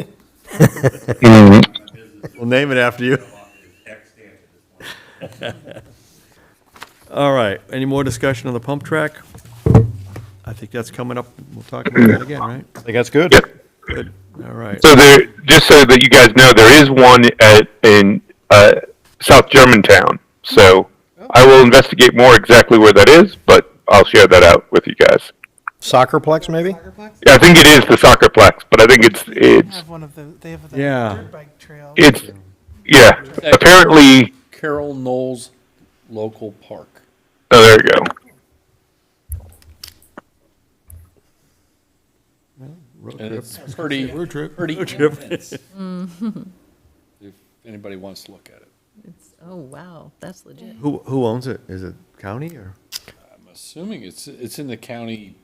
We'll name it after you. All right, any more discussion on the pump track? I think that's coming up, we'll talk about that again, right? I think that's good. Yep. Good, all right. So there, just so that you guys know, there is one in South Germantown. So I will investigate more exactly where that is, but I'll share that out with you guys. Soccerplex, maybe? Soccerplex? I think it is the Soccerplex, but I think They it's have one of the, they have the Yeah. dirt bike trail. yeah. Apparently, Carol Knowles Local Park. oh, there you go. Road And trip. it's pretty, Road trip. pretty intense. If anybody wants to look at it. Oh, wow, that's legit. Who owns it? Is it county or? I'm assuming it's in the county.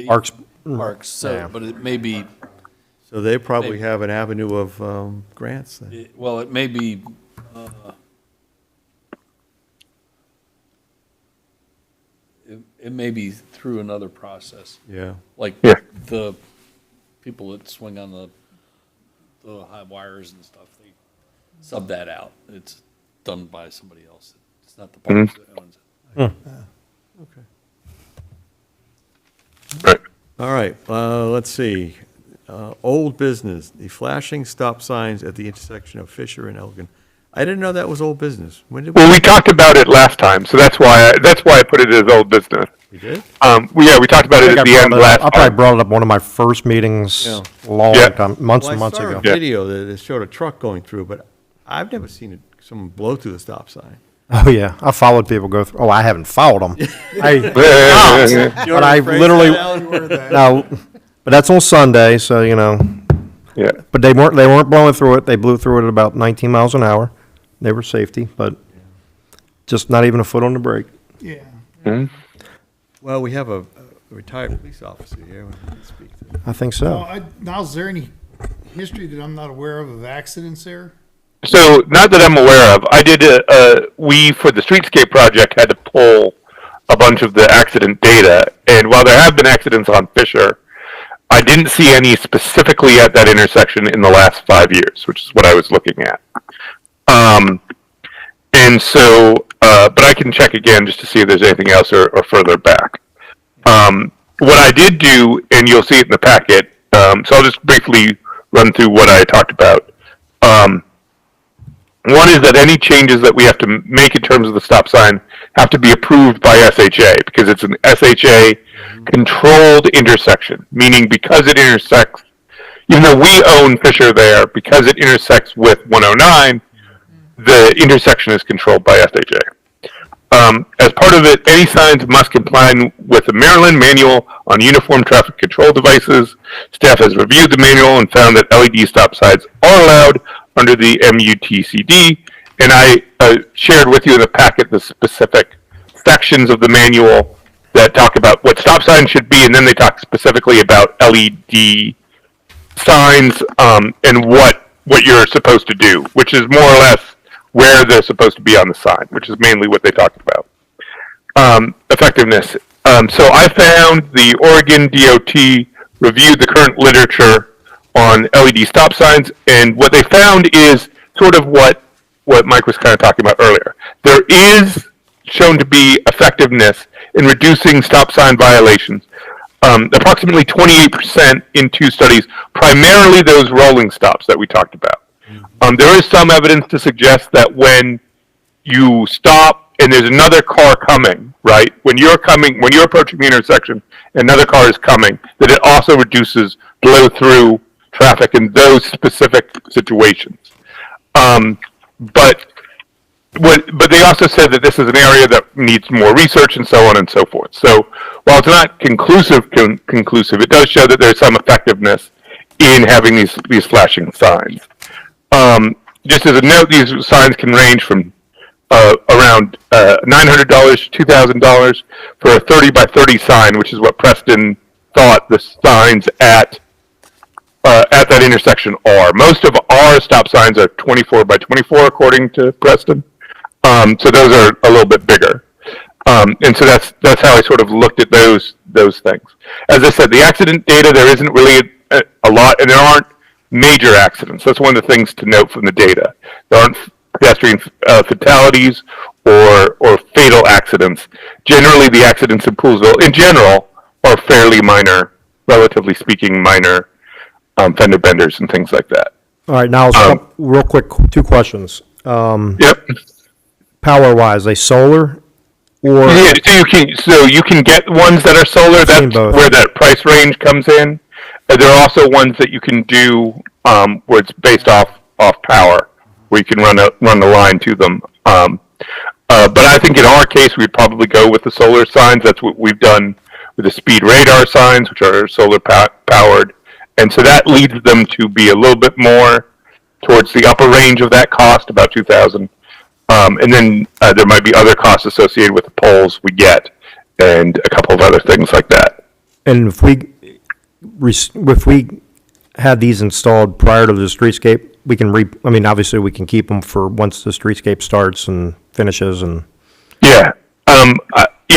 Parks. Parks, so, Yeah. but it may be So they probably have an avenue of grants then. Well, it may be, it may be through another process. Yeah. Like Yeah. the people that swing on the high wires and stuff, they sub that out. It's done by somebody else. It's not the park that owns it. Okay. Right. All right, let's see. Old business, the flashing stop signs at the intersection of Fisher and Elgin. I didn't know that was old business. When did Well, we talked about it last time, so that's why I put it as old business. we did? We talked about it at the end last I probably time. brought it up one of my first meetings Yeah. a long Yeah. time, months Well, and months I saw ago. a video that it showed a truck going through, but I've never seen someone blow through the stop sign. Oh, yeah. I followed people go through. Oh, I haven't followed them. You But I phrase literally, that, Alan? no, but that's on Sunday, so, you know. Yeah. But they weren't blowing through it. They blew through it at about 19 miles an hour. They were safety, but just not even a foot on the brake. Yeah. Well, we have a retired police officer here. We can speak to. I think Well, so. now, is there any history that I'm not aware of accidents there? So, not that I'm aware of, I did, we, for the streetscape project, had to pull a bunch of the accident data, and while there have been accidents on Fisher, I didn't see any specifically at that intersection in the last 5 years, which is what I was looking at. And so, but I can check again just to see if there's anything else or further back. What I did do, and you'll see it in the packet, so I'll just briefly run through what I talked about. One is that any changes that we have to make in terms of the stop sign have to be approved by SHA, because it's an SHA controlled intersection, meaning because it intersects, even though we own Fisher there, because it intersects with 109, the intersection is controlled by SHA. As part of it, any signs must comply with the Maryland Manual on Uniform Traffic Control Devices. Staff has reviewed the manual and found that LED stop signs are allowed under the MUTCD, and I shared with you in the packet the specific sections of the manual that talk about what stop signs should be, and then they talk specifically about LED signs and what you're supposed to do, which is more or less where they're supposed to be on the sign, which is mainly what they talk about. Effectiveness. So I found the Oregon DOT reviewed the current literature on LED stop signs, and what they found is sort of what Mike was kind of talking about earlier. There is shown to be effectiveness in reducing stop sign violations. Approximately 28% in 2 studies, primarily those rolling stops that we talked about. There is some evidence to suggest that when you stop and there's another car coming, right? When you're approaching the intersection, another car is coming, that it also reduces blow-through traffic in those specific situations. But they also said that this is an area that needs more research and so on and so forth. So while it's not conclusive, it does show that there's some effectiveness in having these flashing signs. Just as a note, these signs can range from around $900 to $2,000 for a 30 by 30 sign, which is what Preston thought the signs at that intersection are. Most of our stop signs are 24 by 24, according to Preston. So those are a little bit bigger. And so that's how I sort of looked at those things. As I said, the accident data, there isn't really a lot, and there aren't major accidents. That's one of the things to note from the data. There aren't pedestrian fatalities or fatal accidents. Generally, the accidents in Poolesville, in general, are fairly minor, relatively speaking, minor fender benders and things like that. All right, now, real quick, 2 questions. Yep. Power-wise, they solar or? Yeah, so you can get ones that are solar. I've seen That's both. where that price range comes in. There are also ones that you can do where it's based off power, where you can run the line to them. But I think in our case, we'd probably go with the solar signs. That's what we've done with the speed radar signs, which are solar powered, and so that leads them to be a little bit more towards the upper range of that cost, about $2,000. And then there might be other costs associated with the poles we get, and a couple of other things like that. And if we had these installed prior to the streetscape, we can obviously we can keep them for once the streetscape starts and finishes and. Yeah.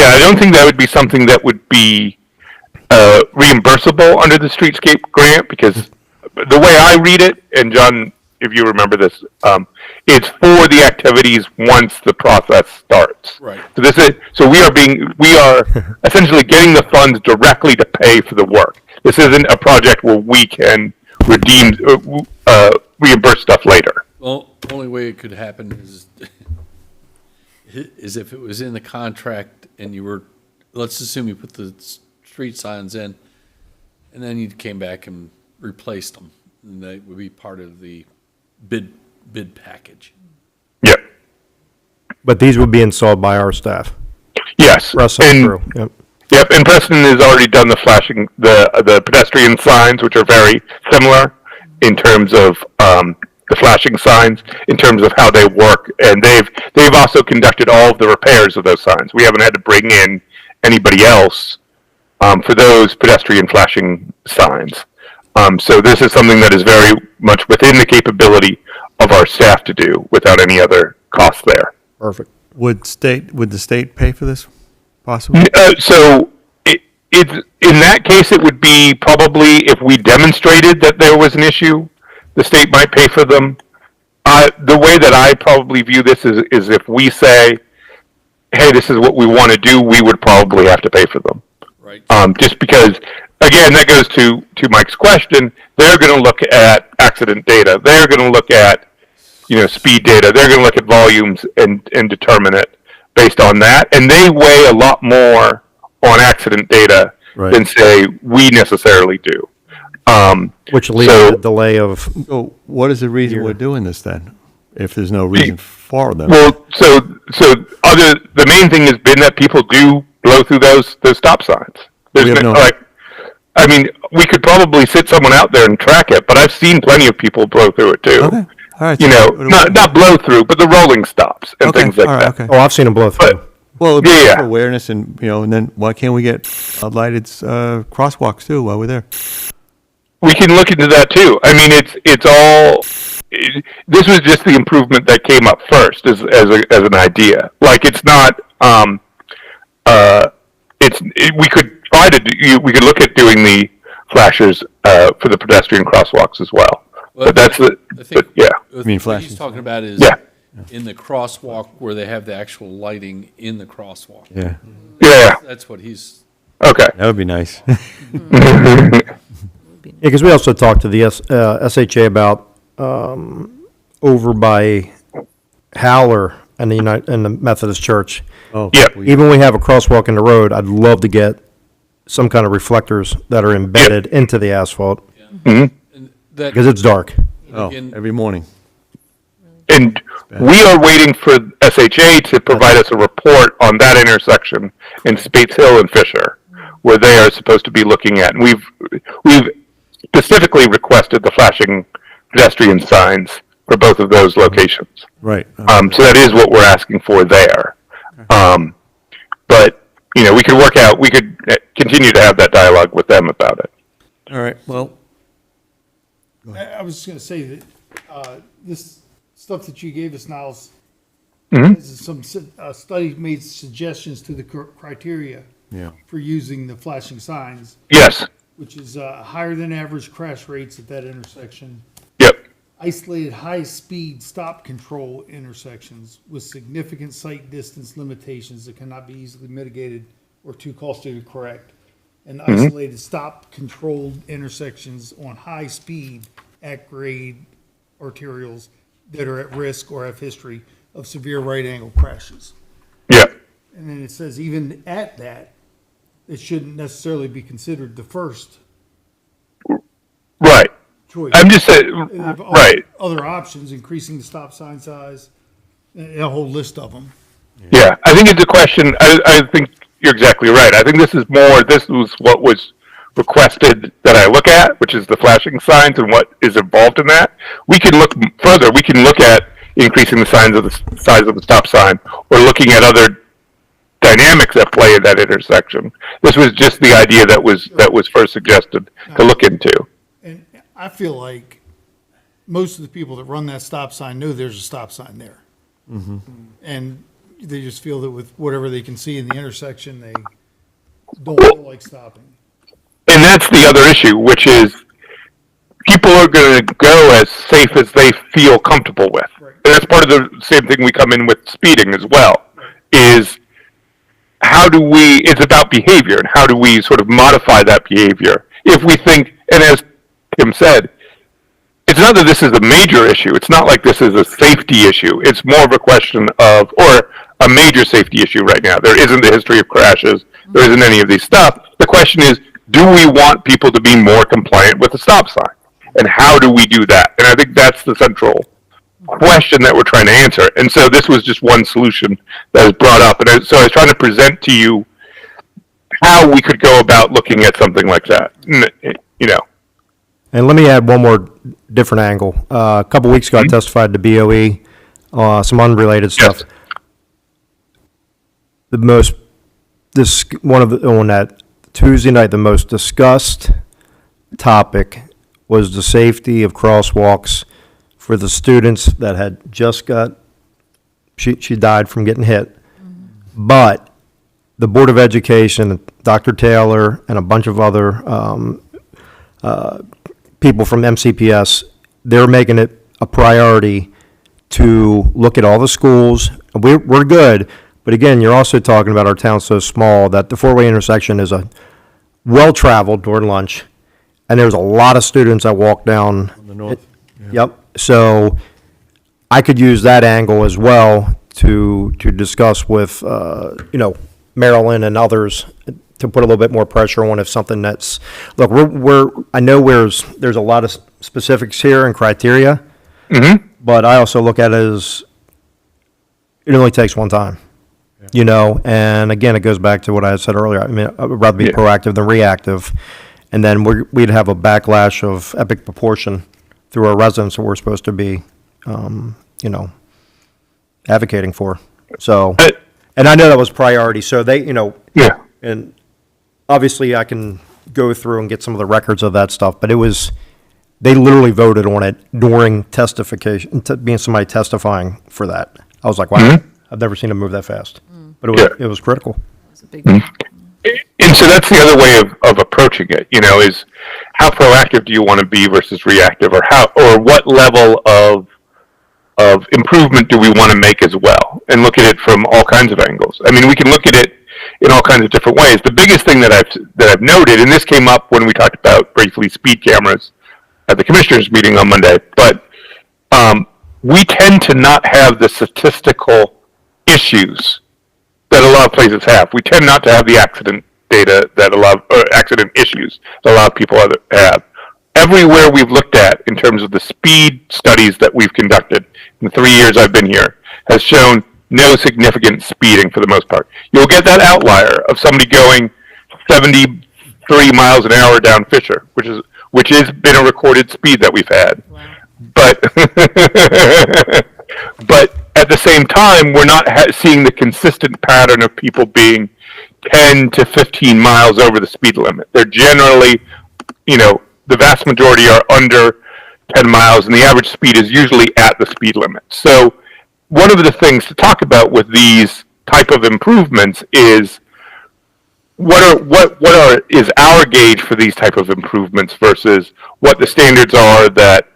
I don't think that would be something that would be reimbursable under the streetscape grant, because the way I read it, and John, if you remember this, it's for the activities once the process starts. Right. So we are essentially getting the funds directly to pay for the work. This isn't a project where we can reimburse stuff later. Well, only way it could happen is if it was in the contract and you were, let's assume you put the street signs in, and then you came back and replaced them, and that would be part of the bid package. Yep. But these would be installed by our staff. Yes. Russ and crew. Yep. Yep, and Preston has already done the flashing, the pedestrian signs, which are very similar in terms of the flashing signs, in terms of how they work, and they've also conducted all of the repairs of those signs. We haven't had to bring in anybody else for those pedestrian flashing signs. So this is something that is very much within the capability of our staff to do without any other cost there. Perfect. Would the state pay for this, possibly? So in that case, it would be probably if we demonstrated that there was an issue, the state might pay for them. The way that I probably view this is if we say, hey, this is what we want to do, we would probably have to pay for them. Right. Just because, again, that goes to Mike's question, they're going to look at accident data. They're going to look at, speed data. They're going to look at volumes and determine it based on that. And they weigh a lot more on accident data Right. than, say, we necessarily do. Which leads So- to the delay of, So what is the reason we're doing this then, if there's no reason for them? Well, the main thing has been that people do blow through those stop signs. We have no- We could probably sit someone out there and track it, but I've seen plenty of people blow through it too. Okay, all right. Not blow through, but the rolling stops and Okay, things like all right, that. okay. oh, I've seen them blow through. But Well, it'd be Yeah. for awareness and then why can't we get lighted crosswalks too while we're there? we can look into that too. I mean, this was just the improvement that came up first as an idea. Like, it's not, we could try to we could look at doing the flashers for the pedestrian crosswalks as well. But that's yeah. mean What flashing he's talking about is Yeah. in the crosswalk where they have the actual lighting in the crosswalk. Yeah, Yeah. That's what he's, Okay. that would be nice. Yeah, because we also talked to the SHA about over by Howler and the Methodist Church. Oh, Yep. we- Even when we have a crosswalk in the road, I'd love to get some kind of reflectors that are embedded into the asphalt and that, because it's dark. Oh, again- every morning. And we are waiting for SHA to provide us a report on that intersection in Spates Hill and Fisher, where they are supposed to be looking at. And we've specifically requested the flashing pedestrian signs for both of those locations. Right. So that is what we're asking for there. But we could continue to have that dialogue with them about it. All right, well, I was just gonna say that, this stuff that you gave us, Niles, Mm-hmm. is some, study made suggestions to the criteria yeah. for using the flashing signs, Yes. which is, higher than average crash rates at that intersection, Yep. isolated high-speed stop control intersections with significant sight distance limitations that cannot be easily mitigated or too costly to correct, and isolated stop controlled intersections on high speed at grade arterials that are at risk or have history of severe right angle crashes. Yep. And then it says even at that, it shouldn't necessarily be considered the first Right. choice. I'm just saying. They have Right. Other options, increasing the stop sign size, a whole list of them. Yeah, I think it's a question. I think you're exactly right. I think this was what was requested that I look at, which is the flashing signs and what is involved in that. We can look further. We can look at increasing the size of the stop sign, or looking at other dynamics at play in that intersection. This was just the idea that was first suggested to look into. And I feel like most of the people that run that stop sign know there's a stop sign there. And they just feel that with whatever they can see in the intersection, they don't feel like stopping. And that's the other issue, which is people are going to go as safe as they feel comfortable with. Right. And that's part of the same thing we come in with speeding as well, is how do we, it's about behavior, and how do we sort of modify that behavior? If we think, and as Tim said, it's not that this is a major issue. It's not like this is a safety issue. It's more of a question of, or a major safety issue right now. There isn't a history of crashes. There isn't any of these stuff. The question is, do we want people to be more compliant with the stop sign? And how do we do that? And I think that's the central question that we're trying to answer. And so this was just one solution that was brought up. And so I was trying to present to you how we could go about looking at something like that. You know. And let me add one more different angle. A couple weeks ago, I testified to BOE, some unrelated stuff. Yes. On that Tuesday night, the most discussed topic was the safety of crosswalks for the students that had just got, she died from getting hit. But the Board of Education, Dr. Taylor, and a bunch of other people from MCPS, they're making it a priority to look at all the schools. We're good, but again, you're also talking about our town so small that the four-way intersection is a well-traveled during lunch, and there's a lot of students that walk down. On the north. Yep, so I could use that angle as well to discuss with, Maryland and others to put a little bit more pressure on if something that's, look, I know there's a lot of specifics here and criteria, but I also look at it as it only takes one time, and again, it goes back to what I had said earlier. I mean, I'd rather be proactive than reactive, and then we'd have a backlash of epic proportion through our residents that we're supposed to be, advocating for. So, and I know that was priority, so they, Yeah. and obviously I can go through and get some of the records of that stuff, but they literally voted on it during testification, being somebody testifying for that. I was like, wow, I've never seen them move that fast. But it was critical. It's a big deal. And so that's the other way of approaching it, is how proactive do you want to be versus reactive, or what level of improvement do we want to make as well, and look at it from all kinds of angles. I mean, we can look at it in all kinds of different ways. The biggest thing that I've noted, and this came up when we talked about briefly speed cameras at the commissioners meeting on Monday, but we tend to not have the statistical issues that a lot of places have. We tend not to have the accident data that accident issues that a lot of people have. Everywhere we've looked at in terms of the speed studies that we've conducted in the 3 years I've been here has shown no significant speeding for the most part. You'll get that outlier of somebody going 73 miles an hour down Fisher, which has been a recorded speed that we've had. Wow. But at the same time, we're not seeing the consistent pattern of people being 10 to 15 miles over the speed limit. They're generally, the vast majority are under 10 miles, and the average speed is usually at the speed limit. So one of the things to talk about with these type of improvements is is our gauge for these type of improvements versus what the standards are that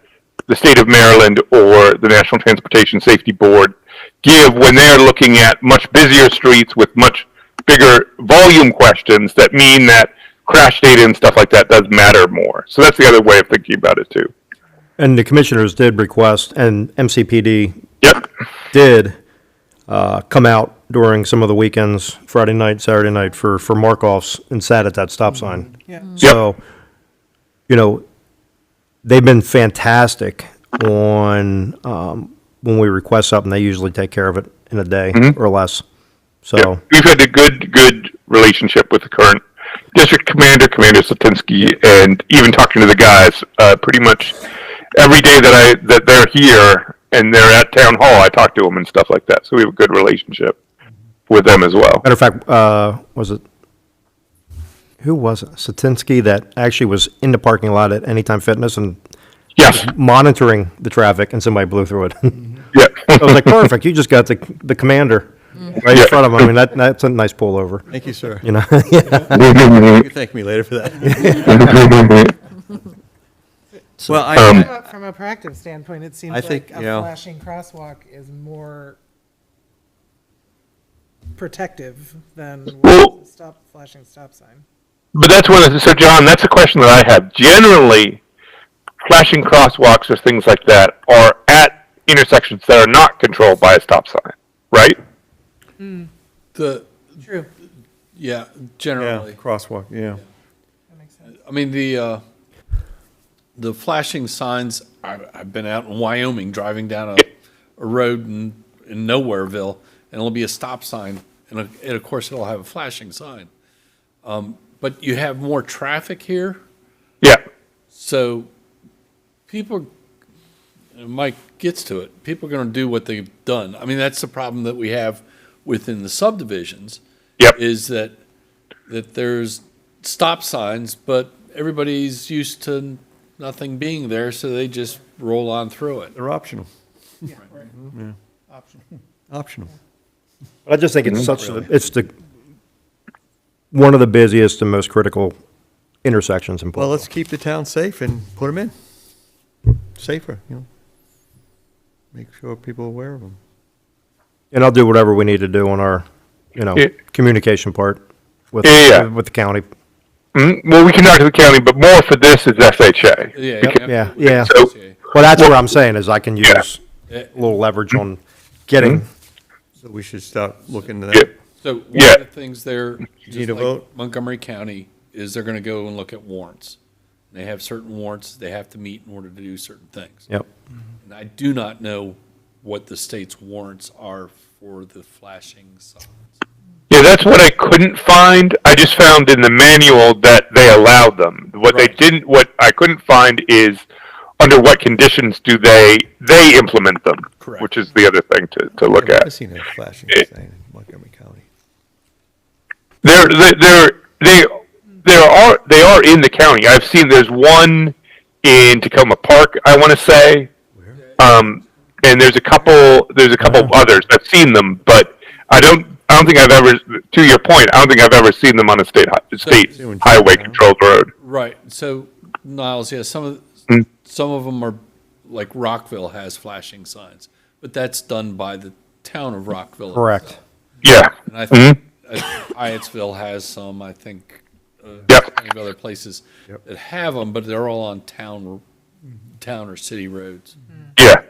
the state of Maryland or the National Transportation Safety Board give when they're looking at much busier streets with much bigger volume questions that mean that crash data and stuff like that does matter more. So that's the other way of thinking about it too. And the commissioners did request, and MCPD Yep. did come out during some of the weekends, Friday night, Saturday night, for mark-offs and sat at that stop sign. Yeah. So, they've been fantastic on, when we request something, they usually take care of it in a day or less. So, Yep. We've had a good relationship with the current district commander, Commander Satinsky, and even talking to the guys, pretty much every day that they're here and they're at town hall, I talk to them and stuff like that. So we have a good relationship with them as well. matter of fact, who was it? Satinsky that actually was in the parking lot at Anytime Fitness and Yes, monitoring the traffic, and somebody blew through it. yeah. I was like, perfect, you just got the commander right in front of him. I mean, that's a nice pullover, Thank you, sir. you know? You can thank me later for that. Well, From a proactive standpoint, it seems I think, like a you know- flashing crosswalk is more protective than Well- flashing stop sign. But that's so John, that's a question that I have. Generally, flashing crosswalks or things like that are at intersections that are not controlled by a stop sign, right? The, True, yeah, yeah, generally. crosswalk, yeah. that makes sense. I mean, the flashing signs, I've been out in Wyoming driving down a road in Nowhereville, and it'll be a stop sign, and of course it'll have a flashing sign. But you have more traffic here, Yeah, so people, and Mike gets to it, people are gonna do what they've done. I mean, that's the problem that we have within the subdivisions. Yep. Is that there's stop signs, but everybody's used to nothing being there, so they just roll on through it. They're optional. Option. Optional. But I just think it's it's one of the busiest and most critical intersections in Well, Poolesville. let's keep the town safe and put them in. Safer, you know. Make sure people are aware of them. And I'll do whatever we need to do on our, Yeah. communication part with, Yeah. with the county. Well, we can talk to the county, but more for this is SHA. Yeah. Yeah, yeah. So- Well, that's what I'm saying, is I can Yeah. use a little leverage on getting, So we should start looking into Yeah. that. So one Yeah. of the things there, need just a like vote? Montgomery County, is they're gonna go and look at warrants. They have certain warrants they have to meet in order to do certain things. yep. And I do not know what the state's warrants are for the flashing signs. Yeah, that's what I couldn't find. I just found in the manual that they allowed them. What I couldn't find is under what conditions do they implement them? Correct. Which is the other thing to look I've at. seen a flashing sign in Montgomery County. They are in the county. I've seen there's one in Tacoma Park, I want to say. And there's a couple others. I've seen them, but I don't think I've ever, to your point, I don't think I've ever seen them on a state highway controlled road. Right, so Niles, yeah, some of them are, like Rockville has flashing signs, but that's done by the town of Rockville. Correct. Yeah. And I think Hyattsville has some, I think, Yep. plenty of other places that have them, but they're all on town or city roads. Yeah.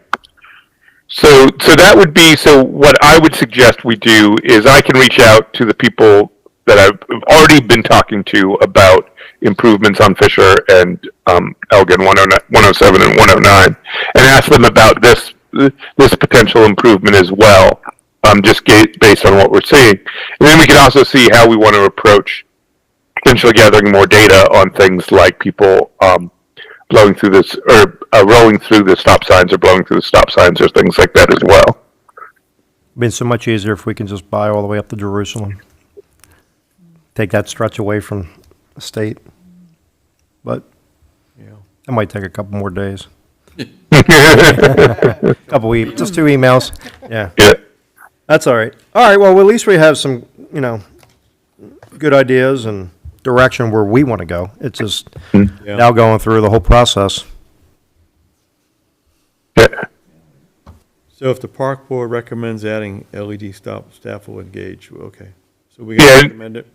So that would be, so what I would suggest we do is I can reach out to the people that I've already been talking to about improvements on Fisher and Elgin 107 and 109 and ask them about this potential improvement as well, just based on what we're seeing. And then we can also see how we want to approach potentially gathering more data on things like people blowing through this or rolling through the stop signs or blowing through the stop signs or things like that as well. Been so much easier if we can just buy all the way up to Jerusalem. Take that stretch away from the state. But Yeah. it might take a couple more days. Couple just 2 emails. Yeah, Yeah. that's all right. All right, well, at least we have some, good ideas and direction where we want to go. It's just now going through the whole process. Yeah. So if the park board recommends adding LED stop, staff will engage, okay. So we Yeah. can recommend it?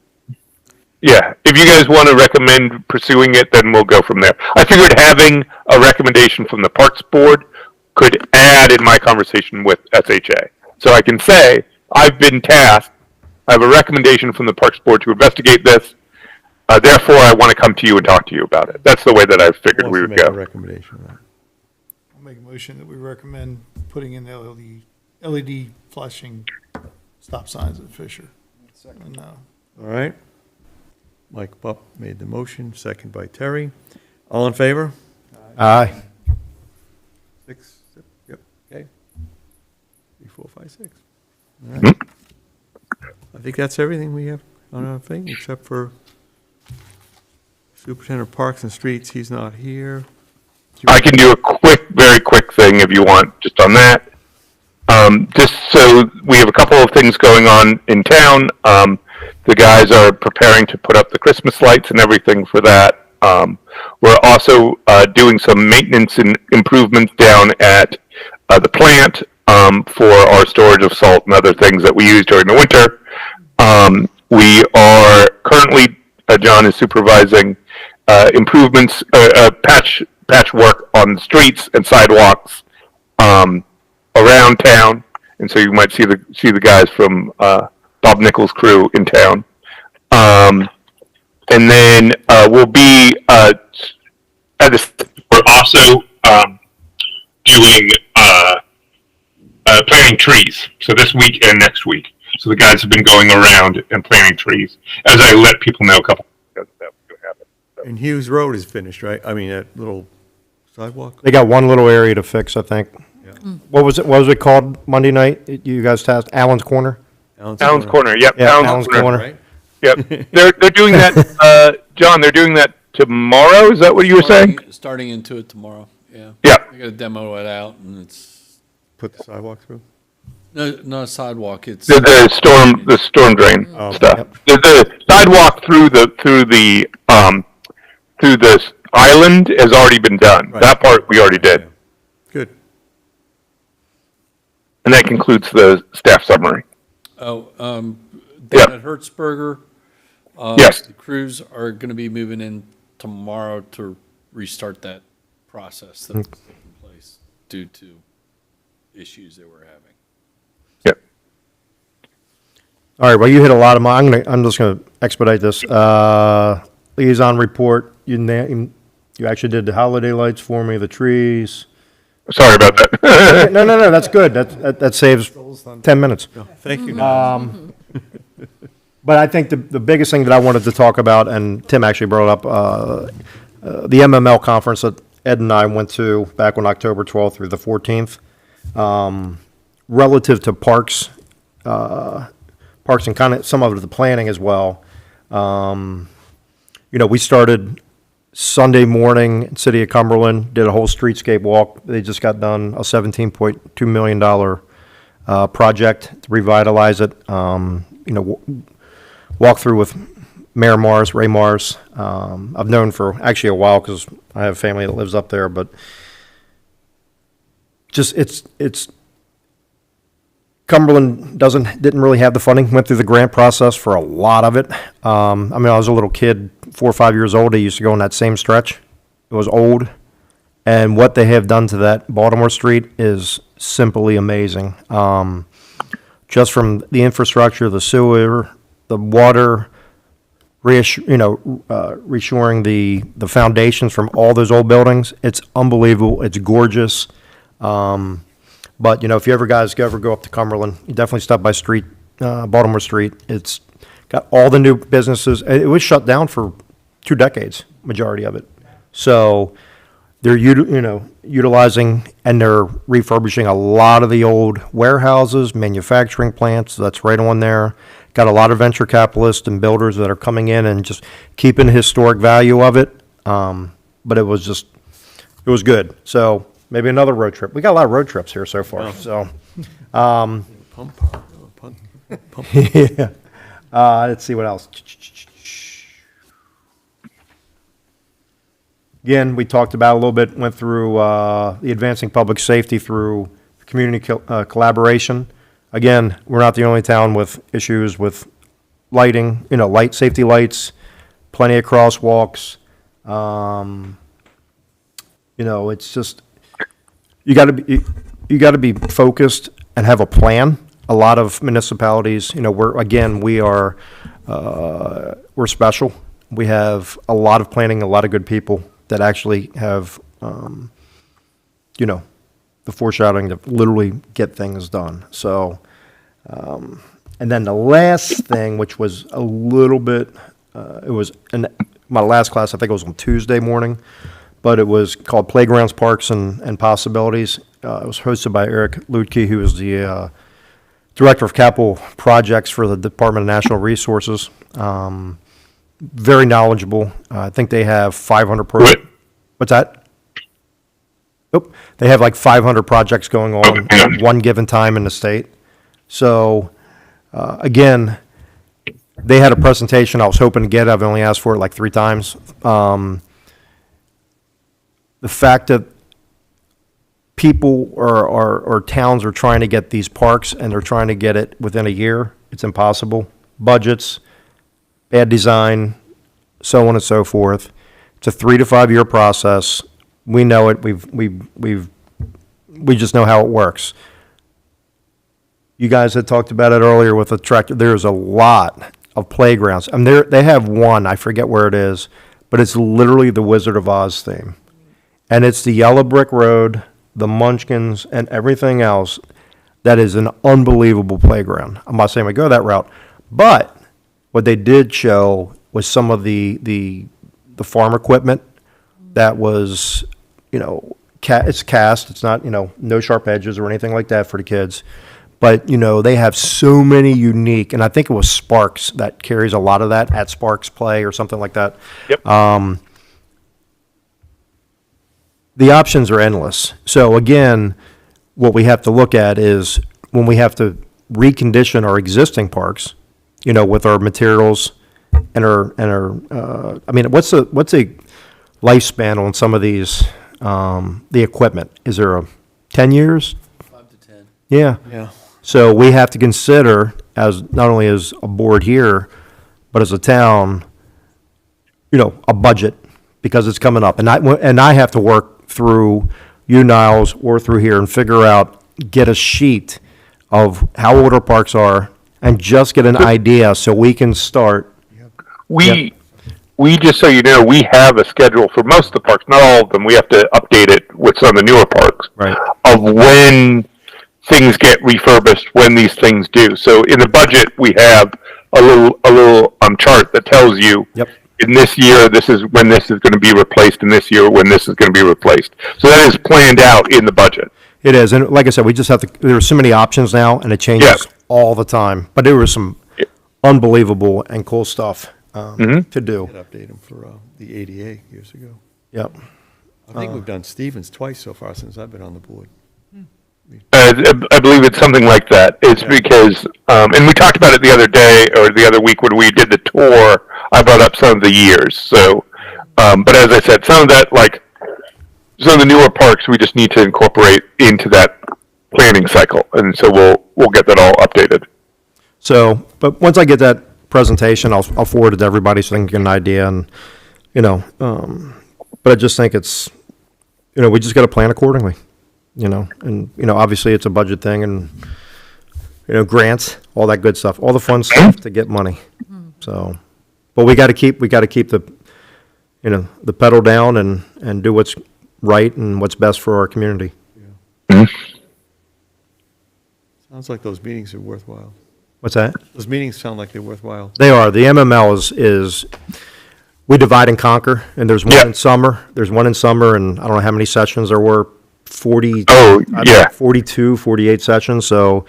Yeah, if you guys want to recommend pursuing it, then we'll go from there. I figured having a recommendation from the Parks Board could add in my conversation with SHA. So I can say, I've been tasked, I have a recommendation from the Parks Board to investigate this, therefore I want to come to you and talk to you about it. That's the way that I figured Wants we to would make a go. recommendation on that. I'll make a motion that we recommend putting in LED flashing stop signs at Fisher. And, All right. Mike Pup made the motion, second by Terry. All in favor? Aye. 6, yep, okay. 3, 4, 5, 6. All right. I think that's everything we have on our thing, except for Superintendent of Parks and Streets, he's not here. I can do a very quick thing if you want, just on that. Just so we have a couple of things going on in town. The guys are preparing to put up the Christmas lights and everything for that. We're also doing some maintenance and improvements down at the plant for our storage of salt and other things that we use during the winter. We are currently, John is supervising improvements, patch work on streets and sidewalks around town, and so you might see the guys from Bob Nichols' crew in town. And then we'll be we're also doing planting trees. So this week and next week. So the guys have been going around and planting trees, as I let people know a couple. That was going to happen. So. And Hughes Road is finished, right? I mean, that little sidewalk? They got one little area to fix, I think. Yeah. What was it called Monday night? You guys tasked Allen's Corner? Allen's Corner. Yep. Yeah, Allen's Corner. Right? Yep. They're doing that, John. They're doing that tomorrow. Is that what you were saying? Starting into it tomorrow, yeah. Yeah. I gotta demo it out, and it's, Put the sidewalk through? no, not a sidewalk, it's. The storm drain stuff. Yep. The sidewalk through the island has already been done. Right. That part we already did, Good. and that concludes the staff summary. Oh, Yep. down at Hertzberger. Yes. The crews are gonna be moving in tomorrow to restart that process that was taking place due to issues they were having. Yep. All right, well, you hit a lot of I'm just gonna expedite this. Liaison report, you actually did the holiday lights for me, the trees. Sorry about that. No, that's good. That saves 10 minutes. Thank you. But I think the biggest thing that I wanted to talk about, and Tim actually brought up, the MML conference that Ed and I went to back on October 12th through the 14th, relative to parks and kind of some of the planning as well. We started Sunday morning in City of Cumberland, did a whole streetscape walk. They just got done a $17.2 million project to revitalize it. Walk through with Mayor Mars, Ray Mars. I've known for actually a while because I have family that lives up there, but just it's Cumberland didn't really have the funding. Went through the grant process for a lot of it. I was a little kid, 4 or 5 years old. I used to go on that same stretch. It was old, and what they have done to that Baltimore Street is simply amazing. Just from the infrastructure, the sewer, the water, reshoring the foundations from all those old buildings. It's unbelievable. It's gorgeous. But if you guys ever go up to Cumberland, you definitely stop by Baltimore Street. It's got all the new businesses. It was shut down for 2 decades, majority of it. So they're utilizing and they're refurbishing a lot of the old warehouses, manufacturing plants. That's right on there. Got a lot of venture capitalists and builders that are coming in and just keeping the historic value of it. But it was good. So maybe another road trip. We got a lot of road trips here so far. So, yeah. Let's see what else. Again, we talked about a little bit, went through the advancing public safety through community collaboration. Again, we're not the only town with issues with lighting, safety lights, plenty of crosswalks. It's just, you got to be focused and have a plan. A lot of municipalities, we're special. We have a lot of planning, a lot of good people that actually have, the foreshadowing to literally get things done. So, and then the last thing, which was a little bit, it was in my last class, I think it was on Tuesday morning, but it was called Playgrounds, Parks, and Possibilities. It was hosted by Eric Ludke, who is the Director of Capital Projects for the Department of Natural Resources. very knowledgeable. I think they have 500 What? What's that? Nope. They have like 500 projects going on at one given time in the state. So, again, they had a presentation I was hoping to get. I've only asked for it like 3 times. The fact that people or towns are trying to get these parks and they're trying to get it within a year, it's impossible. Budgets, bad design, so on and so forth. It's a 3 to 5 year process. We know it. We just know how it works. You guys had talked about it earlier with the tractor. There's a lot of playgrounds. And they have one, I forget where it is, but it's literally the Wizard of Oz theme. And it's the yellow brick road, the Munchkins, and everything else. That is an unbelievable playground. I'm not saying we go that route, but what they did show was some of the farm equipment that was, it's cast. It's not, no sharp edges or anything like that for the kids. But, they have so many unique, and I think it was Sparks that carries a lot of that at Sparks Play or something like that. Yep. The options are endless. So again, what we have to look at is when we have to recondition our existing parks, with our materials and our I mean, what's a lifespan on some of these, the equipment? Is there a 10 years? 5 to 10. Yeah. Yeah. So we have to consider, as not only as a board here, but as a town, a budget, because it's coming up. And I have to work through you, Niles, or through here and figure out, get a sheet of how old our parks are and just get an idea so we can start. We just so you know, we have a schedule for most of the parks, not all of them. We have to update it with some of the newer parks. Right. Of when things get refurbished, when these things do. So in the budget, we have a little chart that tells you. Yep. In this year, this is when this is going to be replaced. In this year, when this is going to be replaced. So that is planned out in the budget. It is, and like I said, we just have to, there are so many options now, and it changes Yeah. all the time. But there was some unbelievable and cool stuff to do. Did update them for the ADA years ago. Yep. I think we've done Stevens twice so far since I've been on the board. I believe it's something like that. It's because, and we talked about it the other day or the other week when we did the tour. I brought up some of the years. So, but as I said, some of that, like some of the newer parks, we just need to incorporate into that planning cycle, and so we'll get that all updated. So, but once I get that presentation, I'll forward it to everybody so they can get an idea, and but I just think it's, we just got to plan accordingly. And, obviously it's a budget thing and, grants, all that good stuff, all the fun stuff to get money. So, but we got to keep the, the pedal down and do what's right and what's best for our community. Sounds like those meetings are worthwhile. What's that? Those meetings sound like they're worthwhile. They are. The MML is we divide and conquer, and there's one in summer. There's one in summer, and I don't know how many sessions there were. 40, Oh, I don't yeah. know, 42, 48 sessions, so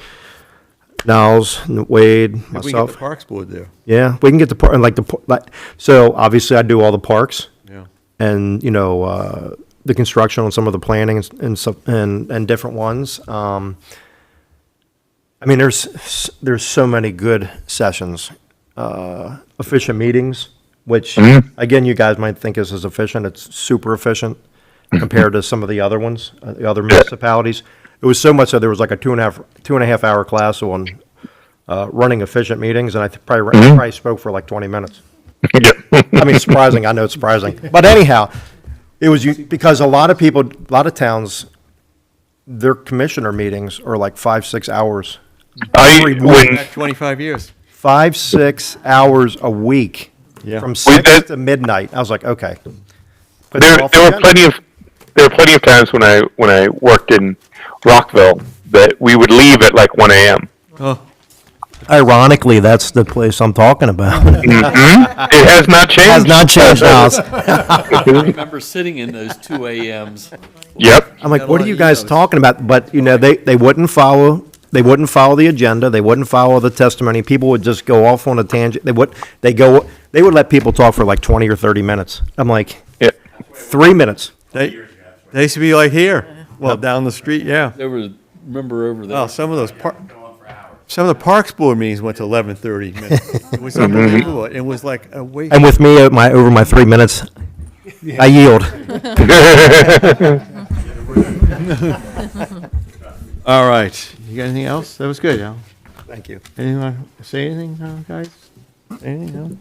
Niles, Wade, Maybe we can get myself. the Parks Board there. Yeah, we can get the, so obviously I do all the parks Yeah. and, the construction on some of the planning and stuff, and different ones. I mean, there's so many good sessions, efficient meetings, which, again, you guys might think is as efficient. It's super efficient compared to some of the other ones, the other municipalities. It was so much that there was like a 2.5 hour class on running efficient meetings, and I probably spoke for like 20 minutes. I mean, surprising. I know it's surprising, but anyhow, it was because a lot of towns, their commissioner meetings are like 5-6 hours. Back 25 years. 5-6 hours a week, Yeah. from 6 to midnight. I was like, okay. Put that There off were again. plenty of times when I worked in Rockville that we would leave at like 1 a.m. Oh, Ironically, that's the place I'm talking about. It has not changed. Has not changed, Niles. I remember sitting in those 2 a.m.s. Yep. I'm like, what are you guys talking about? But, they wouldn't follow they wouldn't follow the agenda, they wouldn't follow the testimony, people would just go off on a tangent, they would let people talk for like 20 or 30 minutes. I'm like, Yeah. 3 minutes. They used to be like here, well, down the street, yeah. There was, remember over there. Well, some of the Parks Board meetings went to 11:30 minutes. It was unbelievable. It was like a waste. And with me, over my 3 minutes, I yield. All right. You got anything else? That was good, Al. Thank you. Anything want to say anything, guys? Anything, no?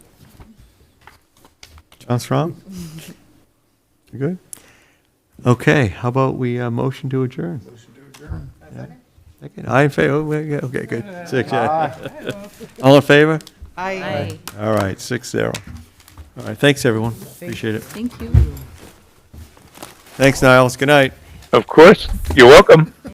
John Strong? You good? Okay, how about we motion to adjourn? Motion to adjourn. Second. Aye in favor? Okay, good. 6, yeah. All in favor? I. All right, 6-0. All right, thanks, everyone. Appreciate it. Thank you. Thanks, Niles. Good night. Of course. You're welcome.